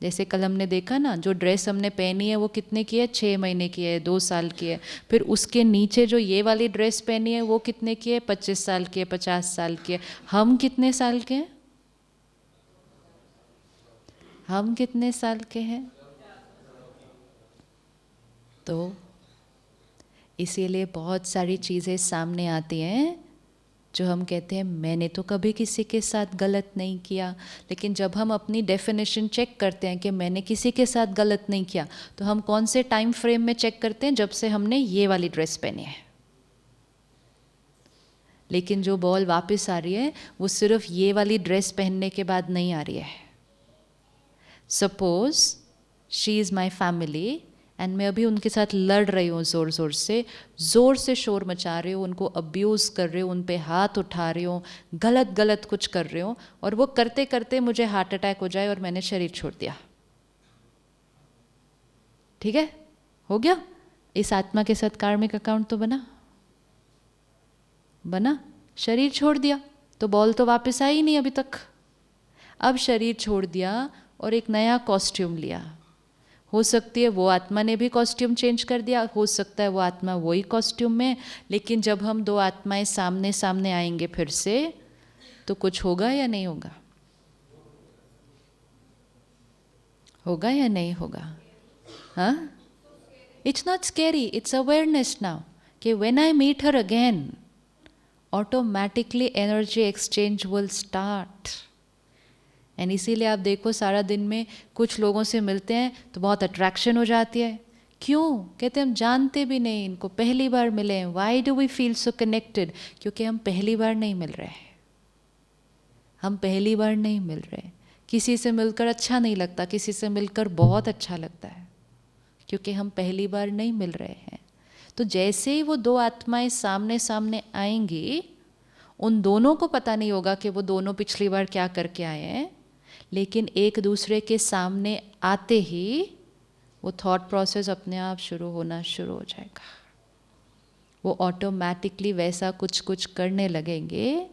Speaker 2: जैसे कल हमने देखा ना, जो ड्रेस हमने पहनी है वो कितने की है? 6 महीने की है, 2 साल की है। फिर उसके नीचे जो ये वाली ड्रेस पहनी है वो कितने की है? 25 साल की है, 50 साल की है। हम कितने साल के हैं? हम कितने साल के हैं? तो इसीलिए बहुत सारी चीज़ें सामने आती हैं जो हम कहते हैं मैंने तो कभी किसी के साथ गलत नहीं किया, लेकिन जब हम अपनी डेफिनेशन चेक करते हैं कि मैंने किसी के साथ गलत नहीं किया, तो हम कौन से टाइम फ्रेम में चेक करते हैं? जब से हमने ये वाली ड्रेस पहनी है। लेकिन जो बॉल वापस आ रही है वो सिर्फ ये वाली ड्रेस पहनने के बाद नहीं आ रही है। Suppose she is my family and मैं अभी उनके साथ लड़ रही हूँ, ज़ोर से शोर मचा रही हूँ, उनको अब्यूज़ कर रही हूँ, उन पे हाथ उठा रही हूँ, गलत कुछ कर रही हूँ, और वो करते करते मुझे हार्ट अटैक हो जाए और मैंने शरीर छोड़ दिया। ठीक है, हो गया। इस आत्मा के साथ कार्मिक अकाउंट तो बना, शरीर छोड़ दिया तो बॉल तो वापस आई नहीं अभी तक। अब शरीर छोड़ दिया और एक नया कॉस्ट्यूम लिया। हो सकती है वो आत्मा ने भी कॉस्ट्यूम चेंज कर दिया, हो सकता है वो आत्मा वही कॉस्ट्यूम में, लेकिन जब हम दो आत्माएं सामने सामने आएंगे फिर से, तो कुछ होगा या नहीं होगा? होगा या नहीं होगा? हाँ, it's not scary, it's awareness now कि when I meet her again automatically energy exchange will start. And इसीलिए आप देखो सारा दिन में कुछ लोगों से मिलते हैं तो बहुत अट्रैक्शन हो जाती है। क्यों? कहते हैं हम जानते भी नहीं इनको, पहली बार मिले हैं। Why do we feel so connected? क्योंकि हम पहली बार नहीं मिल रहे हैं। हम पहली बार नहीं मिल रहे। किसी से मिलकर अच्छा नहीं लगता, किसी से मिलकर बहुत अच्छा लगता है, क्योंकि हम पहली बार नहीं मिल रहे हैं। तो जैसे ही वो दो आत्माएं सामने सामने आएंगी, उन दोनों को पता नहीं होगा कि वो दोनों पिछली बार क्या करके आए हैं, लेकिन एक दूसरे के सामने आते ही वो थॉट प्रोसेस अपने आप शुरू होना शुरू हो जाएगा। वो ऑटोमेटिकली वैसा कुछ कुछ करने लगेंगे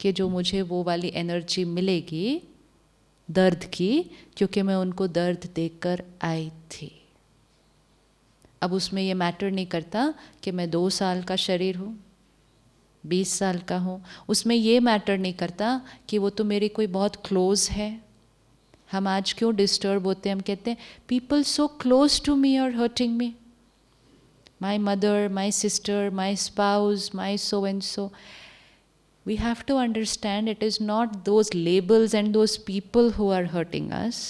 Speaker 2: कि जो मुझे वो वाली एनर्जी मिलेगी दर्द की, क्योंकि मैं उनको दर्द देकर आई थी। अब उसमें ये मैटर नहीं करता कि मैं 2 साल का शरीर हूँ, 20 साल का हूँ। उसमें ये मैटर नहीं करता कि वो तो मेरी कोई बहुत क्लोज है। हम आज क्यों डिस्टर्ब होते हैं? हम कहते हैं people so close to me are hurting me, my mother, my sister, my spouse, my so and so. We have to understand it is not those labels and those people who are hurting us.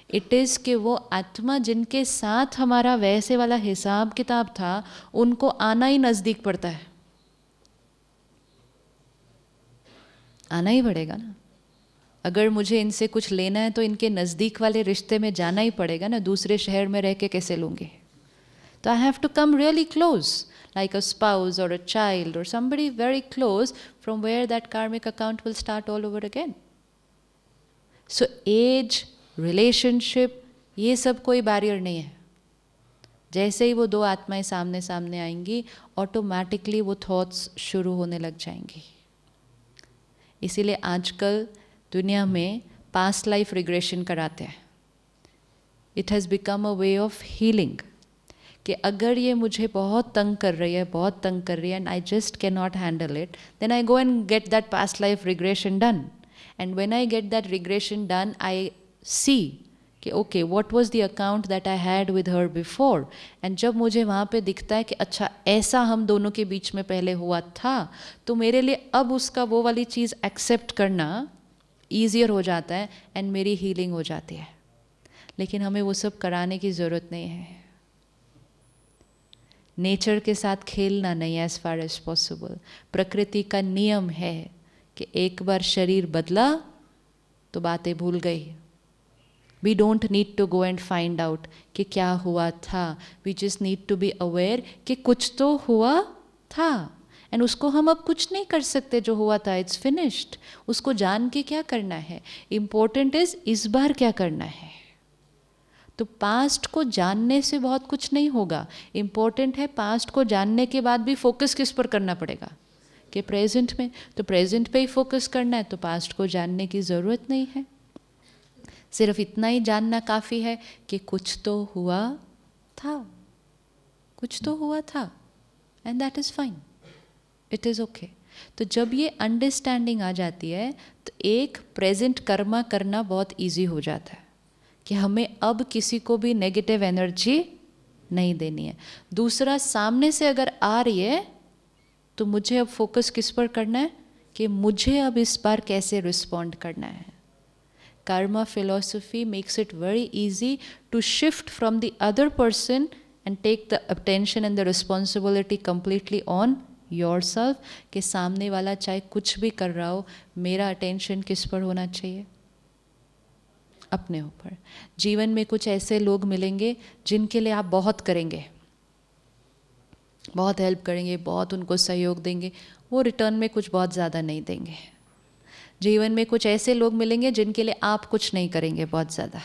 Speaker 2: It is कि वो आत्मा जिनके साथ हमारा वैसे वाला हिसाब किताब था, उनको आना ही नज़दीक पड़ता है। आना ही पड़ेगा ना। अगर मुझे इनसे कुछ लेना है तो इनके नज़दीक वाले रिश्ते में जाना ही पड़ेगा ना। दूसरे शहर में रह के कैसे लूँगी? तो I have to come really close, like a spouse or a child or somebody very close, from where that karmic account will start all over again. So age, relationship, ये सब कोई बैरियर नहीं है। जैसे ही वो दो आत्माएं सामने सामने आएंगी, ऑटोमेटिकली वो थॉट्स शुरू होने लग जाएंगी। इसीलिए आजकल दुनिया में पास्ट लाइफ रिग्रेशन कराते हैं। It has become a way of healing कि अगर ये मुझे बहुत तंग कर रही है, बहुत तंग कर रही है, and I just can not handle it, then I go and get that past life regression done. And when I get that regression done, I see कि okay what was the account that I had with her before. And जब मुझे वहाँ पे दिखता है कि अच्छा ऐसा हम दोनों के बीच में पहले हुआ था, तो मेरे लिए अब उसका वो वाली चीज़ एक्सेप्ट करना ईजियर हो जाता है एंड मेरी हीलिंग हो जाती है। लेकिन हमें वो सब कराने की ज़रूरत नहीं है। नेचर के साथ खेलना नहीं है एज फार एज पॉसिबल। प्रकृति का नियम है कि एक बार शरीर बदला तो बातें भूल गई। We don't need to go and find out कि क्या हुआ था। We just need to be aware कि कुछ तो हुआ था, एंड उसको हम अब कुछ नहीं कर सकते। जो हुआ था इट्स फिनिश्ड। उसको जान के क्या करना है? इम्पोर्टेंट इज इस बार क्या करना है। तो पास्ट को जानने से बहुत कुछ नहीं होगा। इम्पोर्टेंट है पास्ट को जानने के बाद भी फोकस किस पर करना पड़ेगा? कि प्रेजेंट में। तो प्रेजेंट पे ही फोकस करना है, तो पास्ट को जानने की ज़रूरत नहीं है। सिर्फ इतना ही जानना काफ़ी है कि कुछ तो हुआ था, कुछ तो हुआ था, and that is fine, it is okay. तो जब ये अंडरस्टैंडिंग आ जाती है तो एक प्रेजेंट कर्मा करना बहुत ईजी हो जाता है कि हमें अब किसी को भी नेगेटिव एनर्जी नहीं देनी है। दूसरा सामने से अगर आ रही है तो मुझे अब फोकस किस पर करना है कि मुझे अब इस बार कैसे रिस्पॉन्ड करना है। Karma philosophy makes it very easy to shift from the other person and take the attention and the responsibility completely on yourself कि सामने वाला चाहे कुछ भी कर रहा हो, मेरा अटेंशन किस पर होना चाहिए? अपने ऊपर। जीवन में कुछ ऐसे लोग मिलेंगे जिनके लिए आप बहुत करेंगे, बहुत हेल्प करेंगे, बहुत उनको सहयोग देंगे, वो रिटर्न में कुछ बहुत ज़्यादा नहीं देंगे। जीवन में कुछ ऐसे लोग मिलेंगे जिनके लिए आप कुछ नहीं करेंगे बहुत ज़्यादा,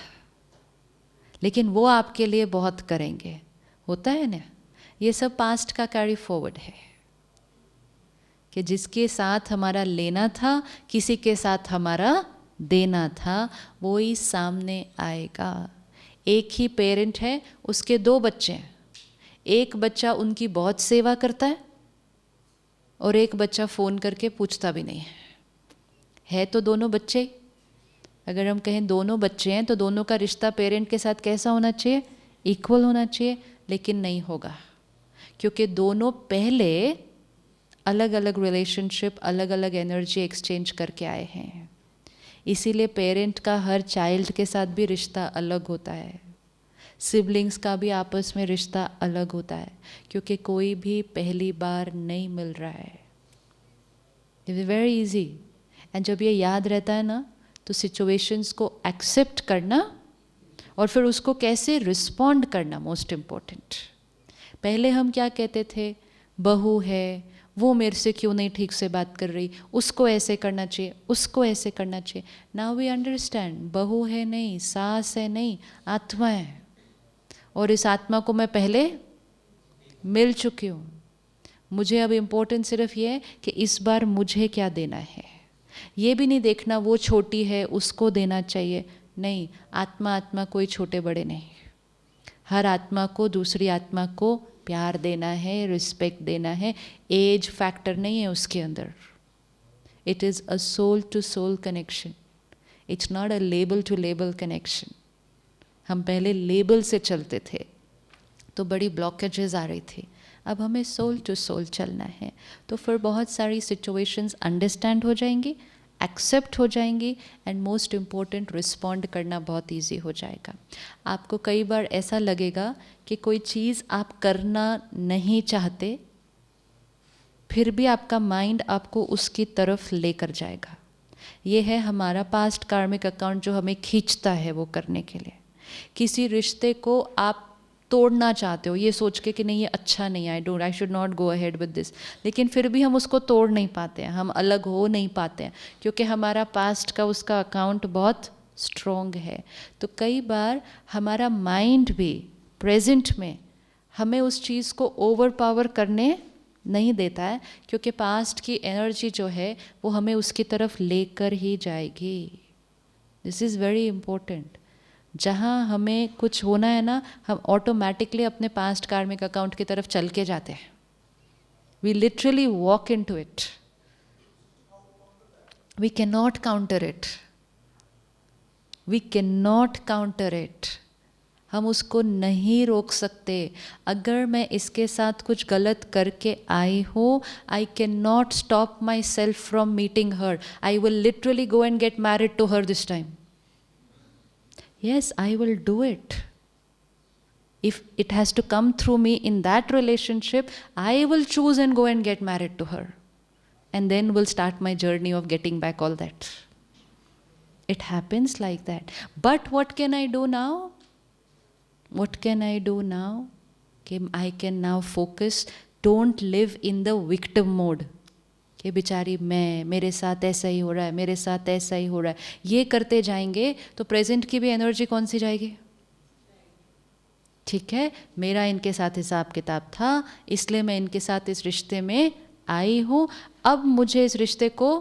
Speaker 2: लेकिन वो आपके लिए बहुत करेंगे। होता है ना, ये सब पास्ट का कैरी फॉरवर्ड है। कि जिसके साथ हमारा लेना था, किसी के साथ हमारा देना था, वो ही सामने आएगा। एक ही पेरेंट है, उसके 2 बच्चे हैं। एक बच्चा उनकी बहुत सेवा करता है और एक बच्चा फ़ोन करके पूछता भी नहीं है तो दोनों बच्चे। अगर हम कहें दोनों बच्चे हैं तो दोनों का रिश्ता पेरेंट के साथ कैसा होना चाहिए? इक्वल होना चाहिए, लेकिन नहीं होगा, क्योंकि दोनों पहले अलग अलग रिलेशनशिप, अलग अलग एनर्जी एक्सचेंज करके आए हैं। इसीलिए पेरेंट का हर चाइल्ड के साथ भी रिश्ता अलग होता है, सिबलिंग्स का भी आपस में रिश्ता अलग होता है, क्योंकि कोई भी पहली बार नहीं मिल रहा है। It is very easy. And जब ये याद रहता है ना, तो सिचुएशंस को एक्सेप्ट करना और फिर उसको कैसे रिस्पॉन्ड करना मोस्ट इम्पोर्टेंट। पहले हम क्या कहते थे? बहू है, वो मेरे से क्यों नहीं ठीक से बात कर रही, उसको ऐसे करना चाहिए, उसको ऐसे करना चाहिए। नाउ वी अंडरस्टैंड, बहू है नहीं, सास है नहीं, आत्मा है, और इस आत्मा को मैं पहले मिल चुकी हूँ। मुझे अब इम्पोर्टेंट सिर्फ ये है कि इस बार मुझे क्या देना है। ये भी नहीं देखना वो छोटी है उसको देना चाहिए, नहीं। आत्मा आत्मा कोई छोटे बड़े नहीं, हर आत्मा को दूसरी आत्मा को प्यार देना है, रिस्पेक्ट देना है। एज फैक्टर नहीं है उसके अंदर। It is a soul to soul connection, it's not a label to label connection. हम पहले लेबल से चलते थे तो बड़ी ब्लॉकेजेस आ रही थी, अब हमें सोल टू सोल चलना है, तो फिर बहुत सारी सिचुएशंस अंडरस्टैंड हो जाएंगी, एक्सेप्ट हो जाएंगी, एंड मोस्ट इम्पॉर्टेंट रिस्पॉन्ड करना बहुत इजी हो जाएगा। आपको कई बार ऐसा लगेगा कि कोई चीज़ आप करना नहीं चाहते, फिर भी आपका माइंड आपको उसकी तरफ लेकर जाएगा। ये है हमारा पास्ट कार्मिक अकाउंट जो हमें खींचता है वो करने के लिए। किसी रिश्ते को आप तोड़ना चाहते हो ये सोच के कि नहीं ये अच्छा नहीं है, I should not go ahead with this, लेकिन फिर भी हम उसको तोड़ नहीं पाते हैं, हम अलग हो नहीं पाते हैं, क्योंकि हमारा पास्ट का उसका अकाउंट बहुत स्ट्रॉन्ग है। तो कई बार हमारा माइंड भी प्रेजेंट में हमें उस चीज़ को ओवर पावर करने नहीं देता है, क्योंकि पास्ट की एनर्जी जो है वो हमें उसकी तरफ लेकर ही जाएगी। This is very important. जहाँ हमें कुछ होना है ना, हम ऑटोमेटिकली अपने पास्ट कार्मिक अकाउंट की तरफ चल के जाते हैं। We literally walk into it, we can not counter it, we can not counter it. हम उसको नहीं रोक सकते। अगर मैं इसके साथ कुछ गलत करके आई हूँ, I can not stop myself from meeting her. I will literally go and get married to her this time. Yes, I will do it. If it has to come through me in that relationship, I will choose and go and get married to her. And then we'll start my journey of getting back all that. It happens like that. But what can I do now? What can I do now? I can now focus. Don't live in the victim mode. कि बेचारी मैं, मेरे साथ ऐसा ही हो रहा है, मेरे साथ ऐसा ही हो रहा है, ये करते जाएंगे तो प्रेजेंट की भी एनर्जी कौन सी जाएगी? ठीक है, मेरा इनके साथ हिसाब किताब था, इसलिए मैं इनके साथ इस रिश्ते में आई हूँ। अब मुझे इस रिश्ते को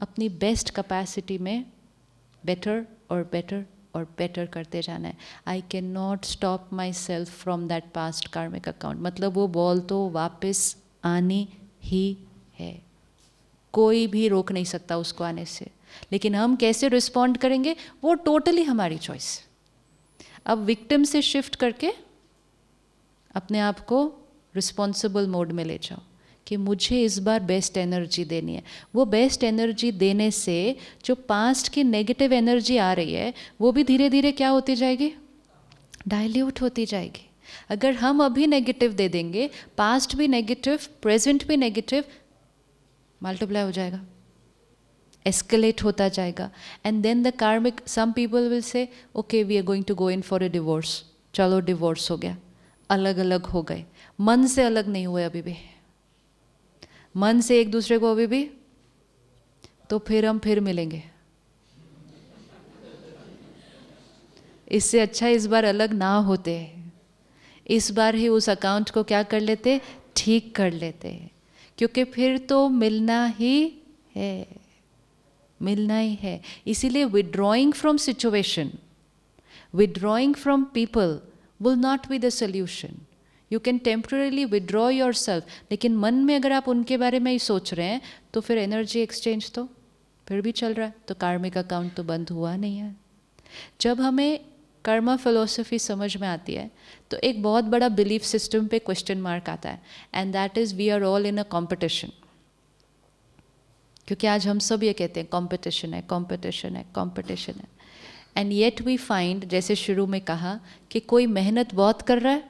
Speaker 2: अपनी बेस्ट कैपेसिटी में बेटर और बेटर और बेटर करते जाना है। आई can not stop myself from that past कार्मिक अकाउंट। मतलब वो बॉल तो वापस आनी ही है, कोई भी रोक नहीं सकता उसको आने से। लेकिन हम कैसे रिस्पॉन्ड करेंगे वो टोटली हमारी चॉइस। अब विक्टिम से शिफ्ट करके अपने आप को रिस्पॉन्सिबल मोड में ले जाओ कि मुझे इस बार बेस्ट एनर्जी देनी है। वो बेस्ट एनर्जी देने से जो पास्ट की नेगेटिव एनर्जी आ रही है वो भी धीरे धीरे क्या होती जाएगी? डाइल्यूट होती जाएगी। अगर हम अभी नेगेटिव दे देंगे, पास्ट भी नेगेटिव, प्रेजेंट भी नेगेटिव, मल्टीप्लाई हो जाएगा, एस्केलेट होता जाएगा। And then the karmic, some people will say okay we are going to go in for a divorce. चलो डिवोर्स हो गया, अलग अलग हो गए, मन से अलग नहीं हुए अभी भी, मन से एक दूसरे को अभी भी, तो फिर हम फिर मिलेंगे। इससे अच्छा इस बार अलग ना होते, इस बार ही उस अकाउंट को क्या कर लेते? ठीक कर लेते। क्योंकि फिर तो मिलना ही है, मिलना ही है। इसीलिए withdrawing from situation, withdrawing from people will not be the solution. You can temporarily withdraw yourself, लेकिन मन में अगर आप उनके बारे में ही सोच रहे हैं तो फिर एनर्जी एक्सचेंज तो फिर भी चल रहा है, तो कार्मिक अकाउंट तो बंद हुआ नहीं है। जब हमें कर्मा फिलोसफी समझ में आती है तो एक बहुत बड़ा बिलीफ सिस्टम पे क्वेश्चन मार्क आता है, and that is we are all in a competition. क्योंकि आज हम सब ये कहते हैं कॉम्पिटिशन है, कॉम्पिटिशन है, कॉम्पिटिशन है, एंड येट वी फाइंड, जैसे शुरू में कहा कि कोई मेहनत बहुत कर रहा है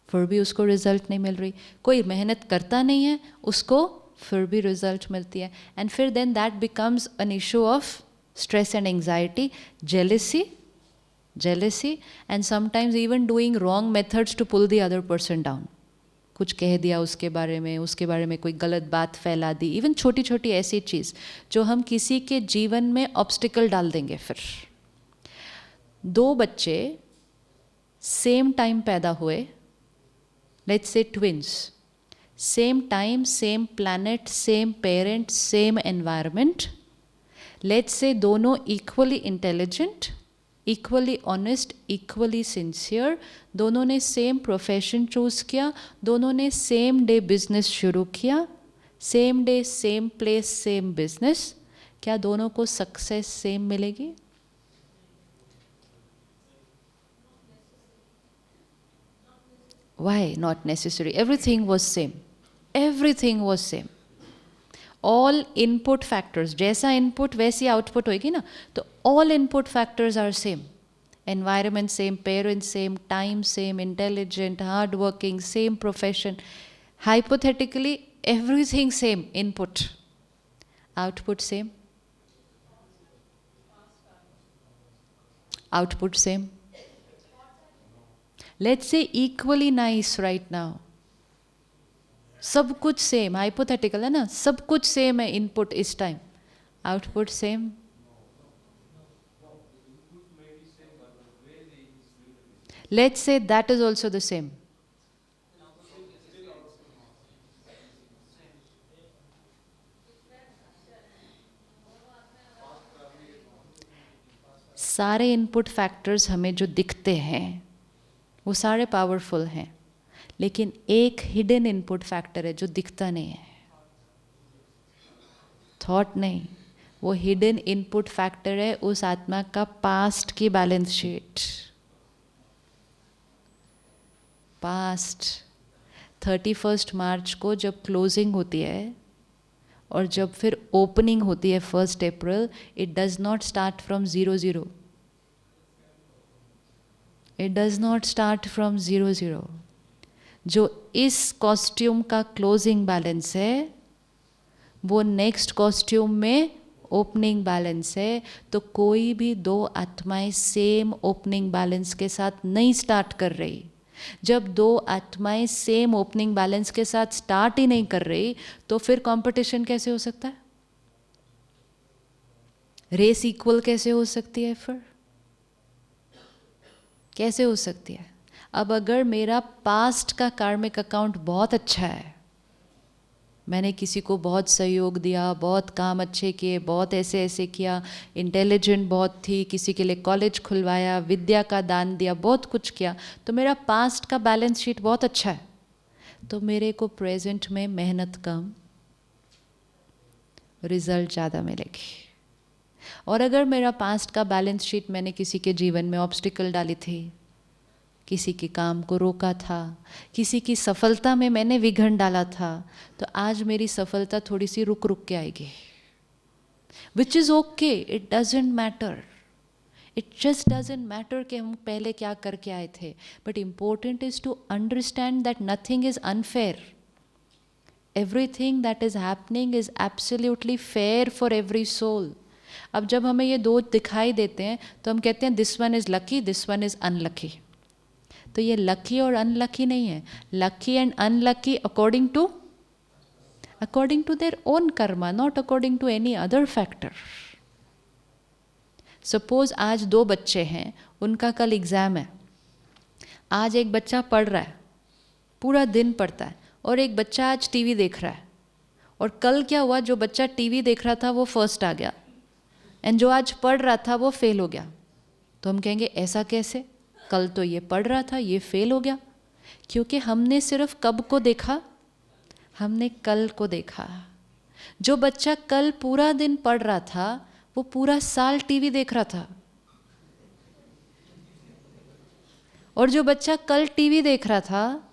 Speaker 2: फिर भी उसको रिजल्ट नहीं मिल रही, कोई मेहनत करता नहीं है उसको फिर भी रिजल्ट मिलती है, एंड फिर then that becomes an issue of stress and anxiety, jealousy and sometimes even doing wrong methods to pull the other person down. कुछ कह दिया उसके बारे में कोई गलत बात फैला दी, इवन छोटी छोटी ऐसी चीज़ जो हम किसी के जीवन में ऑब्स्टिकल डाल देंगे। फिर दो बच्चे सेम टाइम पैदा हुए, let's say twins, same time, same planet, same parent, same environment, let's say दोनों equally intelligent, equally honest, equally sincere, दोनों ने सेम प्रोफेशन चूज़ किया, दोनों ने सेम डे बिजनेस शुरू किया, same day same place same business, क्या दोनों को सक्सेस सेम मिलेगी? Why not necessary? Everything was same. Everything was same. All input factors, जैसा input वैसी output होगी ना, तो all input factors are same. Environment same, parents same, time same, intelligent, hardworking, same profession. Hypothetically, everything same input. Output same. Output same. Let's say equally nice right now. सब कुछ same, hypothetical है ना, सब कुछ same है input इस time, output same. Let's say that is also the same. सारे input factors हमें जो दिखते हैं वो सारे पावरफुल हैं, लेकिन एक हिडन इनपुट फैक्टर है जो दिखता नहीं है, थॉट नहीं, वो हिडन इनपुट फैक्टर है उस आत्मा का पास्ट की बैलेंस शीट। पास्ट 31 मार्च को जब क्लोजिंग होती है और जब फिर ओपनिंग होती है 1 April, it does not start from 0-0, it does not start from 0-0। जो इस कॉस्ट्यूम का क्लोजिंग बैलेंस है वो नेक्स्ट कॉस्ट्यूम में ओपनिंग बैलेंस है, तो कोई भी दो आत्माएं सेम ओपनिंग बैलेंस के साथ नहीं स्टार्ट कर रही। जब दो आत्माएं सेम ओपनिंग बैलेंस के साथ स्टार्ट ही नहीं कर रही तो फिर कंपटीशन कैसे हो सकता है? रेस इक्वल कैसे हो सकती है? फिर कैसे हो सकती है? अब अगर मेरा पास्ट का कार्मिक अकाउंट बहुत अच्छा है, मैंने किसी को बहुत सहयोग दिया, बहुत काम अच्छे किए, बहुत ऐसे ऐसे किया, इंटेलिजेंट बहुत थी, किसी के लिए कॉलेज खुलवाया, विद्या का दान दिया, बहुत कुछ किया, तो मेरा पास्ट का बैलेंस शीट बहुत अच्छा है, तो मेरे को प्रेजेंट में मेहनत कम, रिजल्ट ज़्यादा मिलेगी। और अगर मेरा पास्ट का बैलेंस शीट, मैंने किसी के जीवन में ऑब्स्टिकल डाली थी, किसी के काम को रोका था, किसी की सफलता में मैंने विघन डाला था, तो आज मेरी सफलता थोड़ी सी रुक रुक के आएगी, which is okay, it doesn't matter, it just doesn't matter कि हम पहले क्या करके आए थे, but important is to understand that nothing is unfair, everything that is happening is absolutely fair for every soul. अब जब हमें ये दो दिखाई देते हैं तो हम कहते हैं this one is lucky, this one is unlucky. तो ये लकी और अनलकी नहीं है, lucky and unlucky according to their own karma, not according to any other factor. Suppose आज दो बच्चे हैं, उनका कल एग्जाम है, आज एक बच्चा पढ़ रहा है, पूरा दिन पढ़ता है, और एक बच्चा आज टीवी देख रहा है, और कल क्या हुआ, जो बच्चा टीवी देख रहा था वो फर्स्ट आ गया, एंड जो आज पढ़ रहा था वो फेल हो गया। तो हम कहेंगे ऐसा कैसे, कल तो ये पढ़ रहा था, ये फेल हो गया। क्योंकि हमने सिर्फ कब को देखा, हमने कल को देखा। जो बच्चा कल पूरा दिन पढ़ रहा था वो पूरा साल टीवी देख रहा था, और जो बच्चा कल टीवी देख रहा था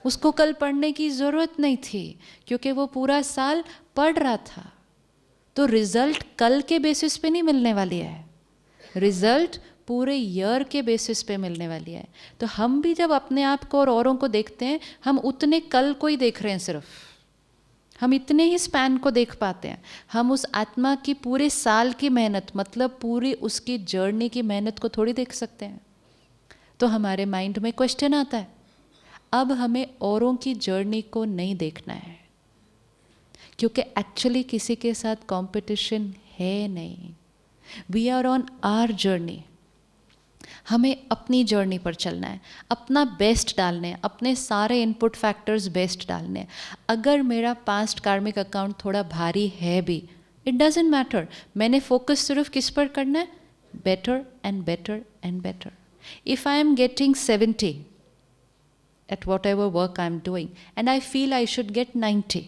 Speaker 2: उसको कल पढ़ने की ज़रूरत नहीं थी, क्योंकि वो पूरा साल पढ़ रहा था। तो रिजल्ट कल के बेसिस पे नहीं मिलने वाली है, रिजल्ट पूरे ईयर के बेसिस पे मिलने वाली है। तो हम भी जब अपने आप को और औरों को देखते हैं, हम उतने कल को ही देख रहे हैं, सिर्फ हम इतने ही स्पैन को देख पाते हैं। हम उस आत्मा की पूरे साल की मेहनत, मतलब पूरी उसकी जर्नी की मेहनत को थोड़ी देख सकते हैं। तो हमारे माइंड में क्वेश्चन आता है, अब हमें औरों की जर्नी को नहीं देखना है, क्योंकि एक्चुअली किसी के साथ कंपटीशन है नहीं। We are on our journey. हमें अपनी जर्नी पर चलना है, अपना बेस्ट डालने हैं, अपने सारे इनपुट फैक्टर्स बेस्ट डालने हैं। अगर मेरा पास्ट कार्मिक अकाउंट थोड़ा भारी है भी, इट डजेंट मैटर, मैंने फोकस सिर्फ किस पर करना है, better and better and better. If I am getting 70 at whatever work I'm doing and I feel I should get 90,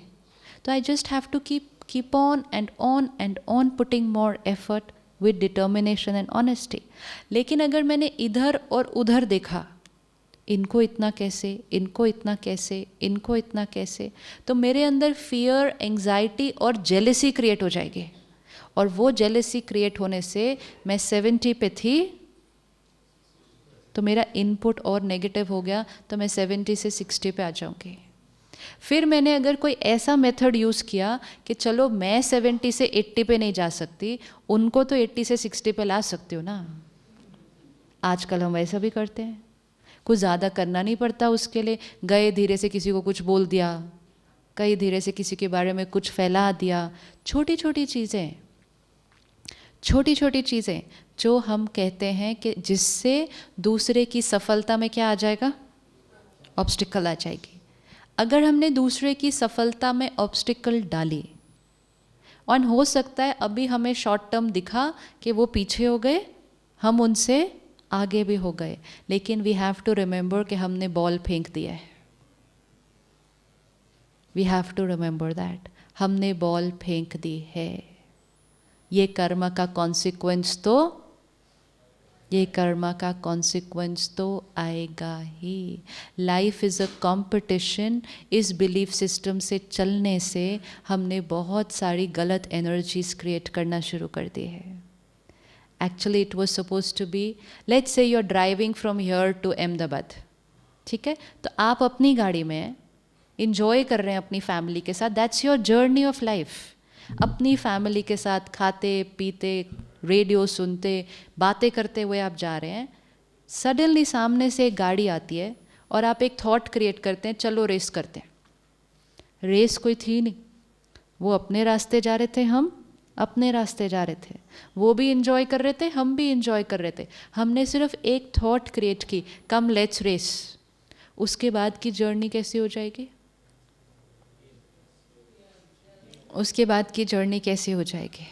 Speaker 2: so I just have to keep on and on and on putting more effort with determination and honesty. लेकिन अगर मैंने इधर और उधर देखा, इनको इतना कैसे, इनको इतना कैसे, इनको इतना कैसे, तो मेरे अंदर फियर, एंग्जाइटी और जेलसी क्रिएट हो जाएगी। और वो जेलसी क्रिएट होने से मैं 70 पे थी तो मेरा इनपुट और नेगेटिव हो गया, तो मैं 70 से 60 पे आ जाऊंगी। फिर मैंने अगर कोई ऐसा मेथड यूज़ किया कि चलो मैं 70 से 80 पे नहीं जा सकती, उनको तो 80 से 60 पे ला सकती हूँ ना। आजकल हम वैसा भी करते हैं, कुछ ज़्यादा करना नहीं पड़ता उसके लिए। गए धीरे से किसी को कुछ बोल दिया, कहीं धीरे से किसी के बारे में कुछ फैला दिया। छोटी छोटी चीज़ें, छोटी छोटी चीज़ें जो हम कहते हैं कि जिससे दूसरे की सफलता में क्या आ जाएगा, ऑब्स्टिकल आ जाएगी। अगर हमने दूसरे की सफलता में ऑब्स्टिकल डाली, और हो सकता है अभी हमें शॉर्ट टर्म दिखा कि वो पीछे हो गए, हम उनसे आगे भी हो गए, लेकिन वी हैव टू रिमेंबर कि हमने बॉल फेंक दिया है। We have to remember that हमने बॉल फेंक दी है। ये कर्म का कॉन्सिक्वेंस तो, ये कर्म का कॉन्सिक्वेंस तो आएगा ही। Life is a competition. इस बिलीफ सिस्टम से चलने से हमने बहुत सारी गलत एनर्जीज क्रिएट करना शुरू कर दी है। Actually it was suppose to be, let's say you are driving from here to Ahmedabad, ठीक है, तो आप अपनी गाड़ी में इंजॉय कर रहे हैं अपनी फैमिली के साथ, that's your journey of life. अपनी फैमिली के साथ खाते पीते, रेडियो सुनते, बातें करते हुए आप जा रहे हैं। सडनली सामने से एक गाड़ी आती है और आप एक थॉट क्रिएट करते हैं, चलो रेस करते हैं। रेस कोई थी नहीं, वो अपने रास्ते जा रहे थे, हम अपने रास्ते जा रहे थे। वो भी इंजॉय कर रहे थे, हम भी इंजॉय कर रहे थे। हमने सिर्फ एक थॉट क्रिएट की, कम लेट्स रेस। उसके बाद की जर्नी कैसी हो जाएगी, उसके बाद की जर्नी कैसी हो जाएगी।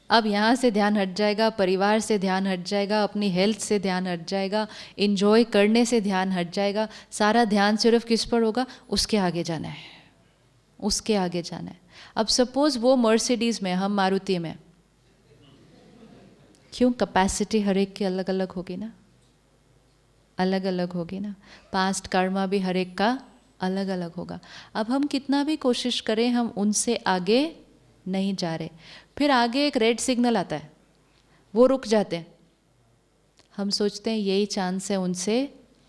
Speaker 2: अब यहाँ से ध्यान हट जाएगा, परिवार से ध्यान हट जाएगा, अपनी हेल्थ से ध्यान हट जाएगा, इंजॉय करने से ध्यान हट जाएगा। सारा ध्यान सिर्फ किस पर होगा, उसके आगे जाना है, उसके आगे जाना है। अब सपोज वो मर्सिडीज़ में, हम मारुति में, क्यों, कैपेसिटी हर एक की अलग अलग होगी ना, अलग अलग होगी ना। पास्ट कर्मा भी हर एक का अलग अलग होगा। अब हम कितना भी कोशिश करें, हम उनसे आगे नहीं जा रहे। फिर आगे एक रेड सिग्नल आता है, वो रुक जाते हैं। हम सोचते हैं यही चांस है उनसे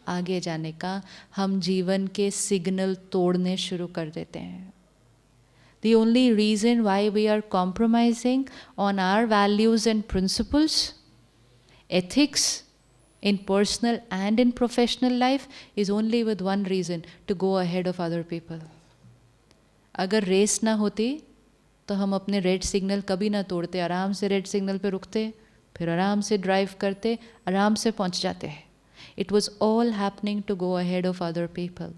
Speaker 2: आगे जाने का। हम जीवन के सिग्नल तोड़ने शुरू कर देते हैं। The only reason why we are compromising on our values and principles, ethics, in personal and in professional life is only with one reason, to go ahead of other people. अगर race ना होती तो हम अपने red signal कभी ना तोड़ते, आराम से रेड सिग्नल पे रुकते, फिर आराम से ड्राइव करते, आराम से पहुंच जाते हैं। It was all happening to go ahead of other people.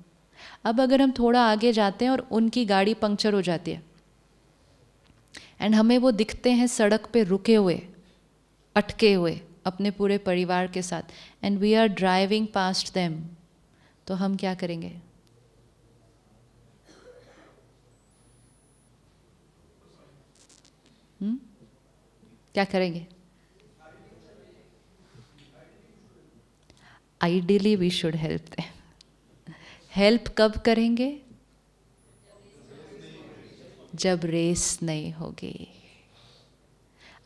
Speaker 2: अब अगर हम थोड़ा आगे जाते हैं और उनकी गाड़ी पंक्चर हो जाती है एंड हमें वो दिखते हैं सड़क पे रुके हुए, अटके हुए अपने पूरे परिवार के साथ, and we are driving past them, तो हम क्या करेंगे? क्या करेंगे? Ideally we should help them. Help कब करेंगे? जब रेस नहीं होगी।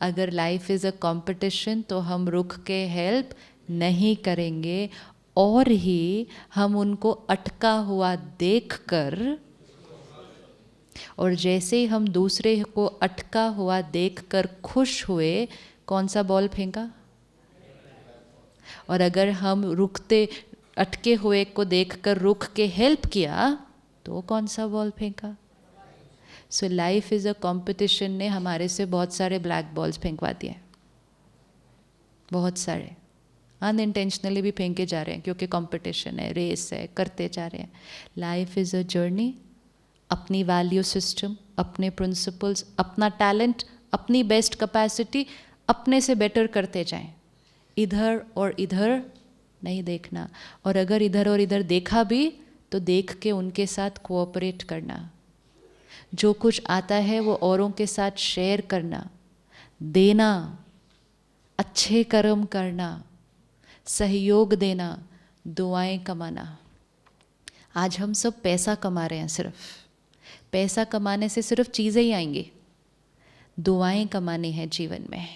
Speaker 2: अगर लाइफ इज़ अ कंपटीशन तो हम रुक के हेल्प नहीं करेंगे, और ही हम उनको अटका हुआ देखकर, और जैसे ही हम दूसरे को अटका हुआ देखकर खुश हुए, कौन सा बॉल फेंका? और अगर हम रुकते अटके हुए को देखकर रुक के हेल्प किया तो कौन सा बॉल फेंका? So life is a competition ने हमारे से बहुत सारे ब्लैक बॉल्स फेंकवा दिए, बहुत सारे अनइंटेंशनली भी फेंके जा रहे हैं, क्योंकि कंपटीशन है, रेस है, करते जा रहे हैं। Life is a journey. अपनी वैल्यू सिस्टम, अपने प्रिंसिपल्स, अपना टैलेंट, अपनी बेस्ट कैपेसिटी अपने से बेटर करते जाएं। इधर और इधर नहीं देखना, और अगर इधर और इधर देखा भी तो देख के उनके साथ कोऑपरेट करना। जो कुछ आता है वो औरों के साथ शेयर करना, देना, अच्छे कर्म करना, सहयोग देना, दुआएं कमाना। आज हम सब पैसा कमा रहे हैं, सिर्फ पैसा कमाने से सिर्फ चीज़ें ही आएंगी, दुआएं कमानी है जीवन में।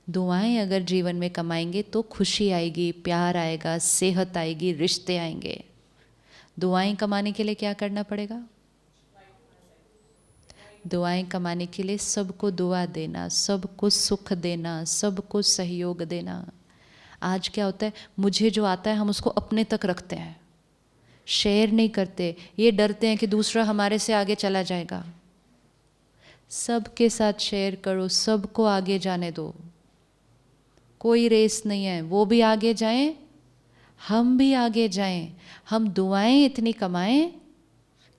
Speaker 2: दुआएं अगर जीवन में कमाएंगे तो खुशी आएगी, प्यार आएगा, सेहत आएगी, रिश्ते आएंगे। दुआएं कमाने के लिए क्या करना पड़ेगा? दुआएं कमाने के लिए सबको दुआ देना, सबको सुख देना, सबको सहयोग देना। आज क्या होता है, मुझे जो आता है हम उसको अपने तक रखते हैं, शेयर नहीं करते, ये डरते हैं कि दूसरा हमारे से आगे चला जाएगा। सबके साथ शेयर करो, सबको आगे जाने दो। कोई रेस नहीं है, वो भी आगे जाएं, हम भी आगे जाएं। हम दुआएं इतनी कमाएं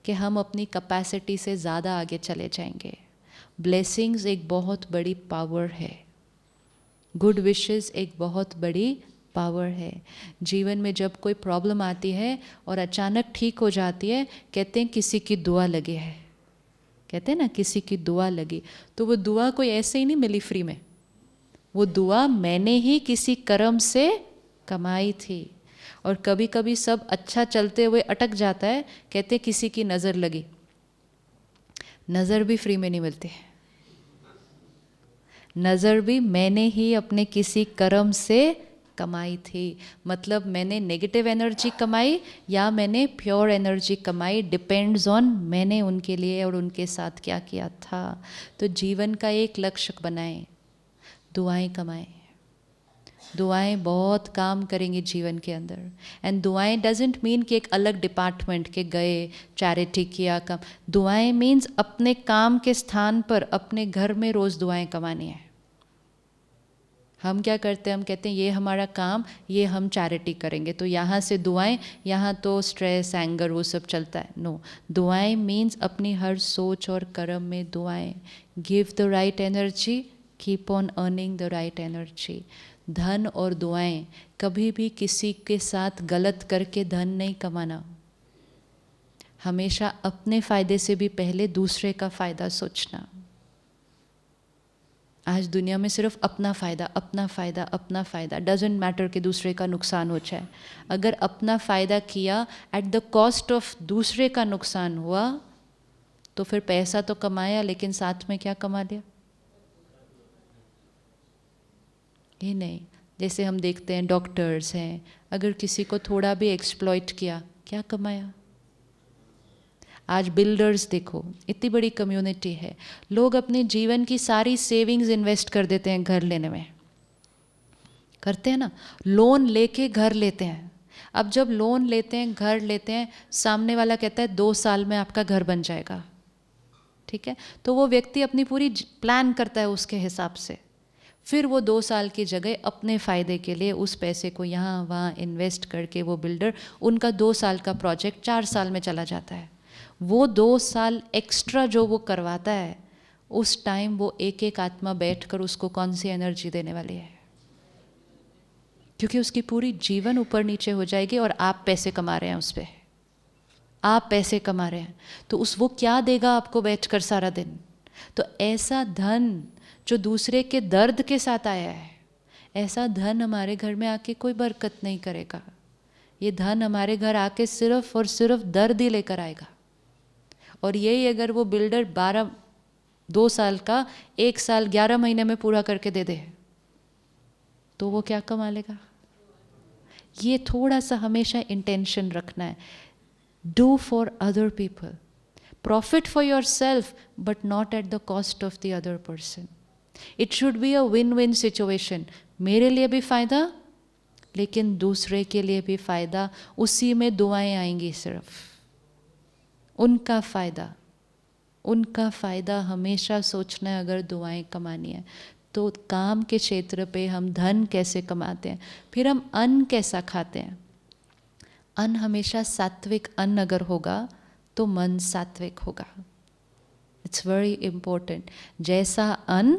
Speaker 2: कि हम अपनी कैपेसिटी से ज़्यादा आगे चले जाएंगे। ब्लेसिंग्स एक बहुत बड़ी पावर है, गुड विशेस एक बहुत बड़ी पावर है। जीवन में जब कोई प्रॉब्लम आती है और अचानक ठीक हो जाती है, कहते हैं किसी की दुआ लगी है, कहते हैं ना किसी की दुआ लगी। तो वो दुआ कोई ऐसे ही नहीं मिली फ्री में, वो दुआ मैंने ही किसी कर्म से कमाई थी। और कभी कभी सब अच्छा चलते हुए अटक जाता है, कहते किसी की नज़र लगी। नज़र भी फ्री में नहीं मिलती, नज़र भी मैंने ही अपने किसी कर्म से कमाई थी। मतलब मैंने नेगेटिव एनर्जी कमाई या मैंने प्योर एनर्जी कमाई, डिपेंड्स ऑन मैंने उनके लिए और उनके साथ क्या किया था। तो जीवन का एक लक्ष्य बनाएं, दुआएं कमाएं। दुआएं बहुत काम करेंगी जीवन के अंदर। एंड दुआएं डजेंट मीन कि एक अलग डिपार्टमेंट के गए चैरिटी किया काम। दुआएं मीन्स अपने काम के स्थान पर अपने घर में रोज़ दुआएं कमानी है। हम क्या करते हैं, हम कहते हैं ये हमारा काम, ये हम चैरिटी करेंगे, तो यहाँ से दुआएं, यहाँ तो स्ट्रेस, एंगर वो सब चलता है। नो, दुआएं मीन्स अपनी हर सोच और कर्म में दुआएं। Give the right energy, keep on earning the right energy. धन और दुआएं, कभी भी किसी के साथ गलत करके धन नहीं कमाना। हमेशा अपने फ़ायदे से भी पहले दूसरे का फ़ायदा सोचना। आज दुनिया में सिर्फ अपना फ़ायदा, अपना फ़ायदा, अपना फ़ायदा। डजेंट मैटर कि दूसरे का नुकसान हो जाए। अगर अपना फ़ायदा किया एट द कॉस्ट ऑफ दूसरे का नुकसान हुआ, तो फिर पैसा तो कमाया लेकिन साथ में क्या कमा लिया? ये नहीं। जैसे हम देखते हैं डॉक्टर्स हैं, अगर किसी को थोड़ा भी एक्सप्लॉइट किया, क्या कमाया? आज बिल्डर्स देखो, इतनी बड़ी कम्युनिटी है, लोग अपने जीवन की सारी सेविंग्स इन्वेस्ट कर देते हैं घर लेने में। करते हैं ना, लोन लेके घर लेते हैं। अब जब लोन लेते हैं, घर लेते हैं, सामने वाला कहता है 2 साल में आपका घर बन जाएगा, ठीक है? तो वो व्यक्ति अपनी पूरी प्लान करता है उसके हिसाब से। फिर वो 2 साल की जगह अपने फ़ायदे के लिए उस पैसे को यहाँ वहाँ इन्वेस्ट करके वो बिल्डर, उनका 2 साल का प्रोजेक्ट 4 साल में चला जाता है। वो 2 साल एक्स्ट्रा जो वो करवाता है, उस टाइम वो एक एक आत्मा बैठकर उसको कौन सी एनर्जी देने वाली है? क्योंकि उसकी पूरी जीवन ऊपर नीचे हो जाएगी और आप पैसे कमा रहे हैं उस पर, आप पैसे कमा रहे हैं, तो वो क्या देगा आपको बैठकर सारा दिन? तो ऐसा धन जो दूसरे के दर्द के साथ आया है, ऐसा धन हमारे घर में आके कोई बरकत नहीं करेगा। ये धन हमारे घर आके सिर्फ और सिर्फ दर्द ही लेकर आएगा। और यही अगर वो बिल्डर 2 साल का 1 साल 11 महीने में पूरा करके दे दे, तो वो क्या कमा लेगा? ये थोड़ा सा हमेशा इंटेंशन रखना है। Do for other people, profit for your self, but not at the cost of the other person. It should be a win win situation. मेरे लिए भी फ़ायदा, लेकिन दूसरे के लिए भी फ़ायदा। उसी में दुआएं आएंगी, सिर्फ उनका फ़ायदा हमेशा सोचना है। अगर दुआएं कमानी है तो काम के क्षेत्र पे हम धन कैसे कमाते हैं, फिर हम अन्न कैसा खाते हैं। अन्न हमेशा सात्विक अन्न अगर होगा तो मन सात्विक होगा। It's very important. जैसा अन्न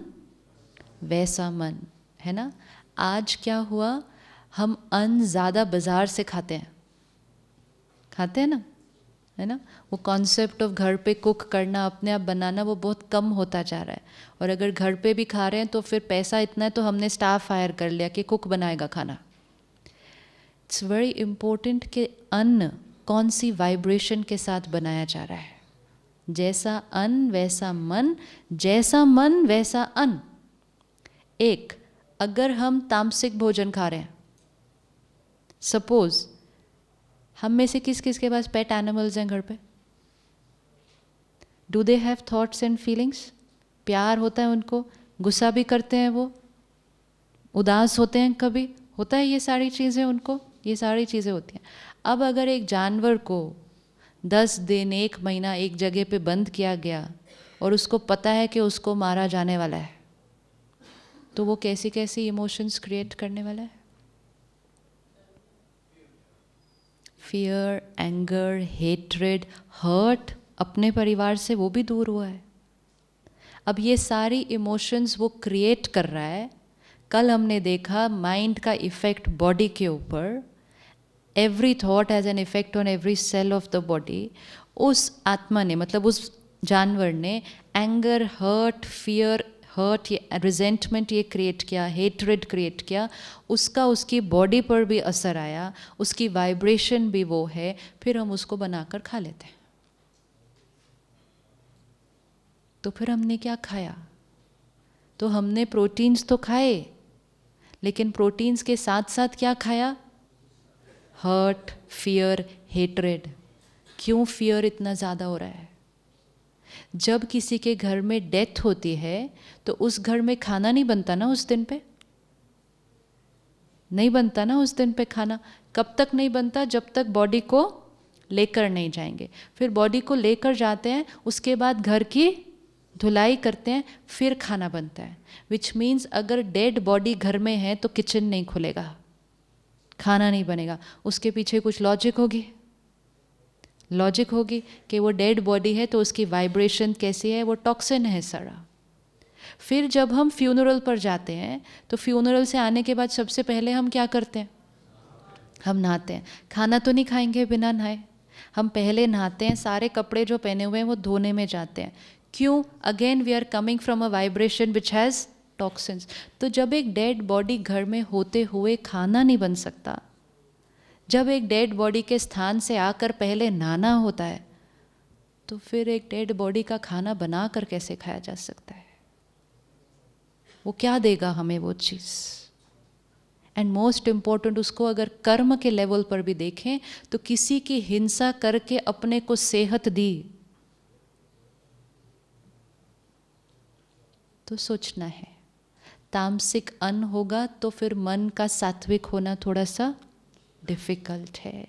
Speaker 2: वैसा मन, है ना। आज क्या हुआ, हम अन्न ज़्यादा बाज़ार से खाते हैं ना, है ना। वो कॉन्सेप्ट ऑफ घर पे कुक करना, अपने आप बनाना, वो बहुत कम होता जा रहा है। और अगर घर पे भी खा रहे हैं तो फिर पैसा इतना है तो हमने स्टाफ हायर कर लिया कि कुक बनाएगा खाना। इट्स वेरी इम्पोर्टेंट कि अन्न कौन सी वाइब्रेशन के साथ बनाया जा रहा है। जैसा अन्न वैसा मन, जैसा मन वैसा अन्न। एक, अगर हम तामसिक भोजन खा रहे हैं, सपोज हम में से किस किस के पास पेट एनिमल्स हैं घर पे? Do they have thoughts and feelings? प्यार होता है उनको, गुस्सा भी करते हैं, वो उदास होते हैं, कभी होता है ये सारी चीज़ें उनको, ये सारी चीज़ें होती हैं। अब अगर एक जानवर को 10 दिन 1 महीना एक जगह पे बंद किया गया और उसको पता है कि उसको मारा जाने वाला है, तो वो कैसी कैसी इमोशंस क्रिएट करने वाला है? फियर, एंगर, हेट्रेड, हर्ट, अपने परिवार से वो भी दूर हुआ है। अब ये सारी इमोशंस वो क्रिएट कर रहा है। कल हमने देखा माइंड का इफेक्ट बॉडी के ऊपर, every thought has an effect on every cell of the body. उस आत्मा ने, मतलब उस जानवर ने एंगर, हर्ट, फियर, हर्ट, ये रिजेंटमेंट ये क्रिएट किया, हेट्रेड क्रिएट किया, उसका उसकी बॉडी पर भी असर आया, उसकी वाइब्रेशन भी वो है, फिर हम उसको बनाकर खा लेते हैं। तो फिर हमने क्या खाया? तो हमने प्रोटीन्स तो खाए, लेकिन प्रोटीन्स के साथ साथ क्या खाया? Hurt, fear, hatred. क्यों फियर इतना ज़्यादा हो रहा है? जब किसी के घर में डेथ होती है तो उस घर में खाना नहीं बनता ना उस दिन पे, नहीं बनता ना उस दिन पे खाना। कब तक नहीं बनता? जब तक बॉडी को लेकर नहीं जाएंगे। फिर बॉडी को लेकर जाते हैं, उसके बाद घर की धुलाई करते हैं, फिर खाना बनता है। विच मीन्स अगर डेड बॉडी घर में है तो किचन नहीं खुलेगा, खाना नहीं बनेगा। उसके पीछे कुछ लॉजिक होगी कि वो डेड बॉडी है तो उसकी वाइब्रेशन कैसी है, वो टॉक्सिन है सारा। फिर जब हम फ्यूनरल पर जाते हैं तो फ्यूनरल से आने के बाद सबसे पहले हम क्या करते हैं? हम नहाते हैं। खाना तो नहीं खाएंगे बिना नहाए, हम पहले नहाते हैं, सारे कपड़े जो पहने हुए हैं वो धोने में जाते हैं। क्यों? Again we are coming from a vibration which has toxins. तो जब एक डेड बॉडी घर में होते हुए खाना नहीं बन सकता, जब एक डेड बॉडी के स्थान से आकर पहले नहाना होता है, तो फिर एक डेड बॉडी का खाना बनाकर कैसे खाया जा सकता है? वो क्या देगा हमें वो चीज़? एंड मोस्ट इम्पॉर्टेंट, उसको अगर कर्म के लेवल पर भी देखें तो किसी की हिंसा करके अपने को सेहत दी, तो सोचना है। तामसिक अन्न होगा तो फिर मन का सात्विक होना थोड़ा सा डिफ़िकल्ट है।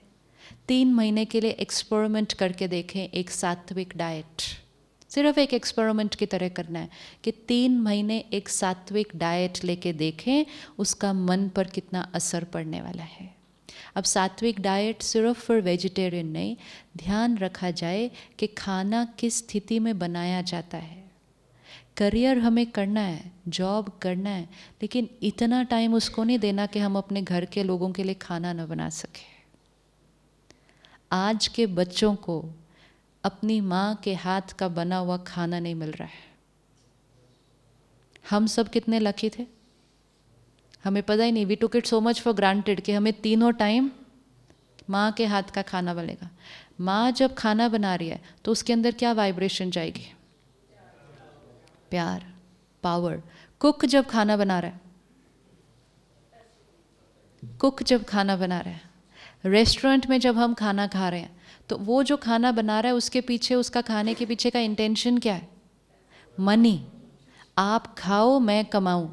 Speaker 2: 3 महीने के लिए एक्सपेरिमेंट करके देखें एक सात्विक डाइट, सिर्फ एक एक्सपेरिमेंट की तरह करना है कि 3 महीने एक सात्विक डाइट लेके देखें उसका मन पर कितना असर पड़ने वाला है। अब सात्विक डाइट सिर्फ फॉर वेजिटेरियन नहीं, ध्यान रखा जाए कि खाना किस स्थिति में बनाया जाता है। करियर हमें करना है, जॉब करना है, लेकिन इतना टाइम उसको नहीं देना कि हम अपने घर के लोगों के लिए खाना न बना सकें। आज के बच्चों को अपनी माँ के हाथ का बना हुआ खाना नहीं मिल रहा है। हम सब कितने लकी थे, हमें पता ही नहीं, we took it so much for granted कि हमें तीनों टाइम माँ के हाथ का खाना बनेगा। माँ जब खाना बना रही है तो उसके अंदर क्या वाइब्रेशन जाएगी? प्यार, पावर। कुक जब खाना बना रहा है, कुक जब खाना बना रहा है, रेस्टोरेंट में जब हम खाना खा रहे हैं, तो वो जो खाना बना रहा है उसके पीछे, उसका खाने के पीछे का इंटेंशन क्या है? मनी। आप खाओ, मैं कमाऊं।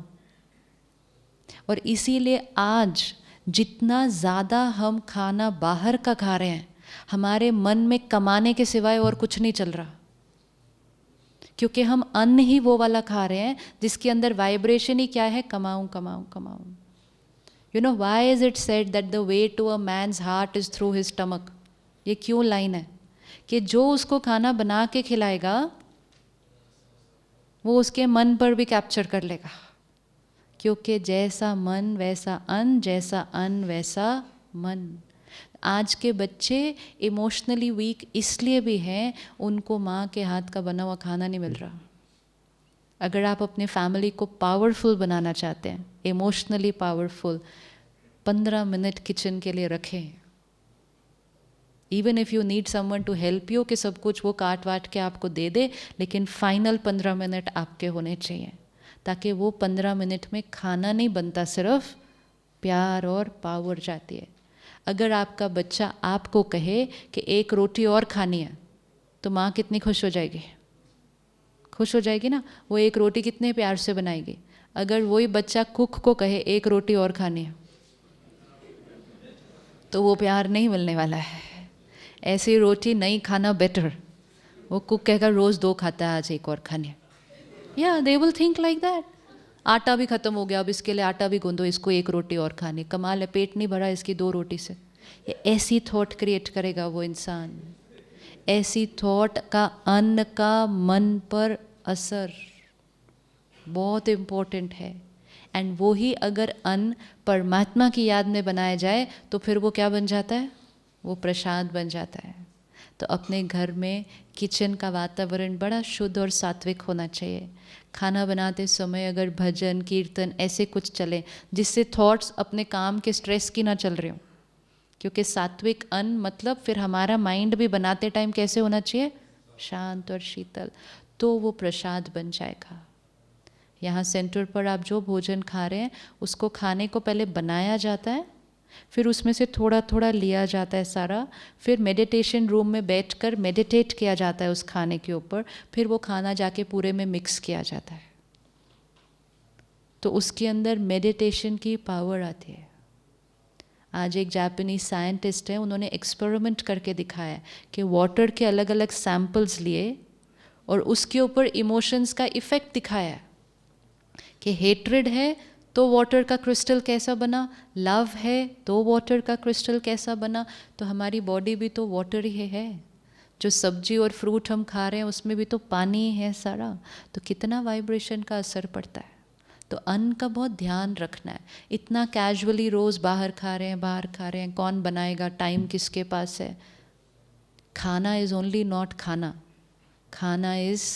Speaker 2: और इसीलिए आज जितना ज़्यादा हम खाना बाहर का खा रहे हैं, हमारे मन में कमाने के सिवाय और कुछ नहीं चल रहा, क्योंकि हम अन्न ही वो वाला खा रहे हैं जिसके अंदर वाइब्रेशन ही क्या है? कमाऊं कमाऊं कमाऊं। You know why is it said that the way to a man's heart is through his stomach? ये क्यों लाइन है कि जो उसको खाना बना के खिलाएगा वो उसके मन पर भी कैप्चर कर लेगा, क्योंकि जैसा मन वैसा अन्न, जैसा अन्न वैसा मन। आज के बच्चे इमोशनली वीक इसलिए भी हैं, उनको माँ के हाथ का बना हुआ खाना नहीं मिल रहा। अगर आप अपने फैमिली को पावरफुल बनाना चाहते हैं, इमोशनली पावरफुल, 15 मिनट किचन के लिए रखें। Even if you need someone to help you, कि सब कुछ वो काट वाट के आपको दे दे, लेकिन फाइनल 15 मिनट आपके होने चाहिए, ताकि वो 15 मिनट में खाना नहीं बनता, सिर्फ प्यार और पावर जाती है। अगर आपका बच्चा आपको कहे कि एक रोटी और खानी है, तो माँ कितनी खुश हो जाएगी? खुश हो जाएगी ना। वो एक रोटी कितने प्यार से बनाएगी। अगर वही बच्चा कुक को कहे एक रोटी और खानी है, तो वो प्यार नहीं मिलने वाला है। ऐसी रोटी नहीं खाना बेटर। वो कुक कहेगा रोज़ 2 खाता है, आज एक और खानी है। या they will think like that. आटा भी ख़त्म हो गया, अब इसके लिए आटा भी गूंदो, इसको एक रोटी और खानी। कमाल है, पेट नहीं भरा इसकी 2 रोटी से। ये ऐसी थॉट क्रिएट करेगा वो इंसान। ऐसी थॉट का अन्न का मन पर असर बहुत इम्पोर्टेंट है। एंड वो ही अगर अन्न परमात्मा की याद में बनाया जाए, तो फिर वो क्या बन जाता है? वो प्रसाद बन जाता है। तो अपने घर में किचन का वातावरण बड़ा शुद्ध और सात्विक होना चाहिए। खाना बनाते समय अगर भजन कीर्तन ऐसे कुछ चले जिससे थॉट्स अपने काम के स्ट्रेस की ना चल रहे हो, क्योंकि सात्विक अन्न मतलब फिर हमारा माइंड भी बनाते टाइम कैसे होना चाहिए? शांत और शीतल। तो वो प्रसाद बन जाएगा। यहाँ सेंटर पर आप जो भोजन खा रहे हैं उसको खाने को पहले बनाया जाता है, फिर उसमें से थोड़ा थोड़ा लिया जाता है सारा, फिर मेडिटेशन रूम में बैठकर मेडिटेट किया जाता है उस खाने के ऊपर, फिर वो खाना जाके पूरे में मिक्स किया जाता है। तो उसके अंदर मेडिटेशन की पावर आती है। आज एक जापानीज साइंटिस्ट है, उन्होंने एक्सपेरिमेंट करके दिखाया है कि वाटर के अलग अलग सैंपल्स लिए और उसके ऊपर इमोशंस का इफ़ेक्ट दिखाया है कि हेट्रेड है तो वाटर का क्रिस्टल कैसा बना, लव है तो वाटर का क्रिस्टल कैसा बना। तो हमारी बॉडी भी तो वाटर ही है। जो सब्जी और फ्रूट हम खा रहे हैं उसमें भी तो पानी है सारा। तो कितना वाइब्रेशन का असर पड़ता है। तो अन्न का बहुत ध्यान रखना है। इतना कैजुअली रोज़ बाहर खा रहे हैं, कौन बनाएगा, टाइम किसके पास है। खाना इज़ ओनली नॉट खाना, खाना is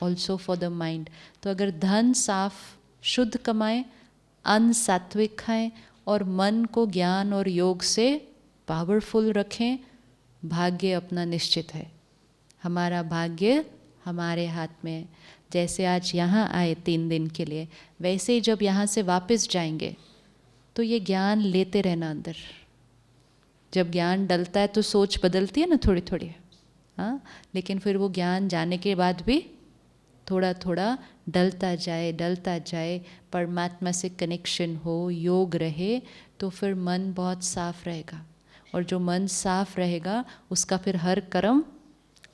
Speaker 2: also for the mind. तो अगर धन साफ शुद्ध कमाएं, अन्न सात्विक खाएं और मन को ज्ञान और योग से पावरफुल रखें, भाग्य अपना निश्चित है। हमारा भाग्य हमारे हाथ में है। जैसे आज यहाँ आए 3 दिन के लिए, वैसे ही जब यहाँ से वापस जाएंगे तो ये ज्ञान लेते रहना अंदर। जब ज्ञान डलता है तो सोच बदलती है ना थोड़ी थोड़ी, हाँ, लेकिन फिर वो ज्ञान जाने के बाद भी थोड़ा थोड़ा डलता जाए, परमात्मा से कनेक्शन हो, योग रहे, तो फिर मन बहुत साफ रहेगा। और जो मन साफ रहेगा उसका फिर हर कर्म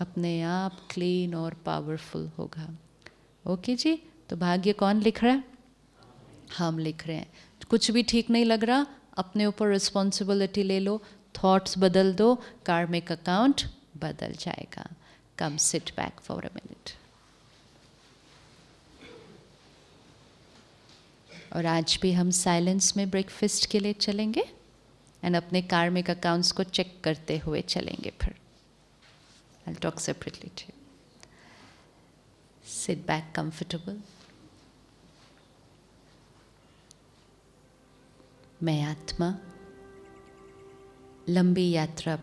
Speaker 2: अपने आप क्लीन और पावरफुल होगा। ओके जी, तो भाग्य कौन लिख रहा है? हम लिख रहे हैं। कुछ भी ठीक नहीं लग रहा, अपने ऊपर रिस्पॉन्सिबिलिटी ले लो, थॉट्स बदल दो, कार्मिक अकाउंट बदल जाएगा। Come sit back for a minute. और आज भी हम साइलेंस में ब्रेकफास्ट के लिए चलेंगे एंड अपने कार्मिक अकाउंट्स को चेक करते हुए चलेंगे। फिर I'll talk separately too. Sit back comfortable. मैं आत्मा लंबी यात्रा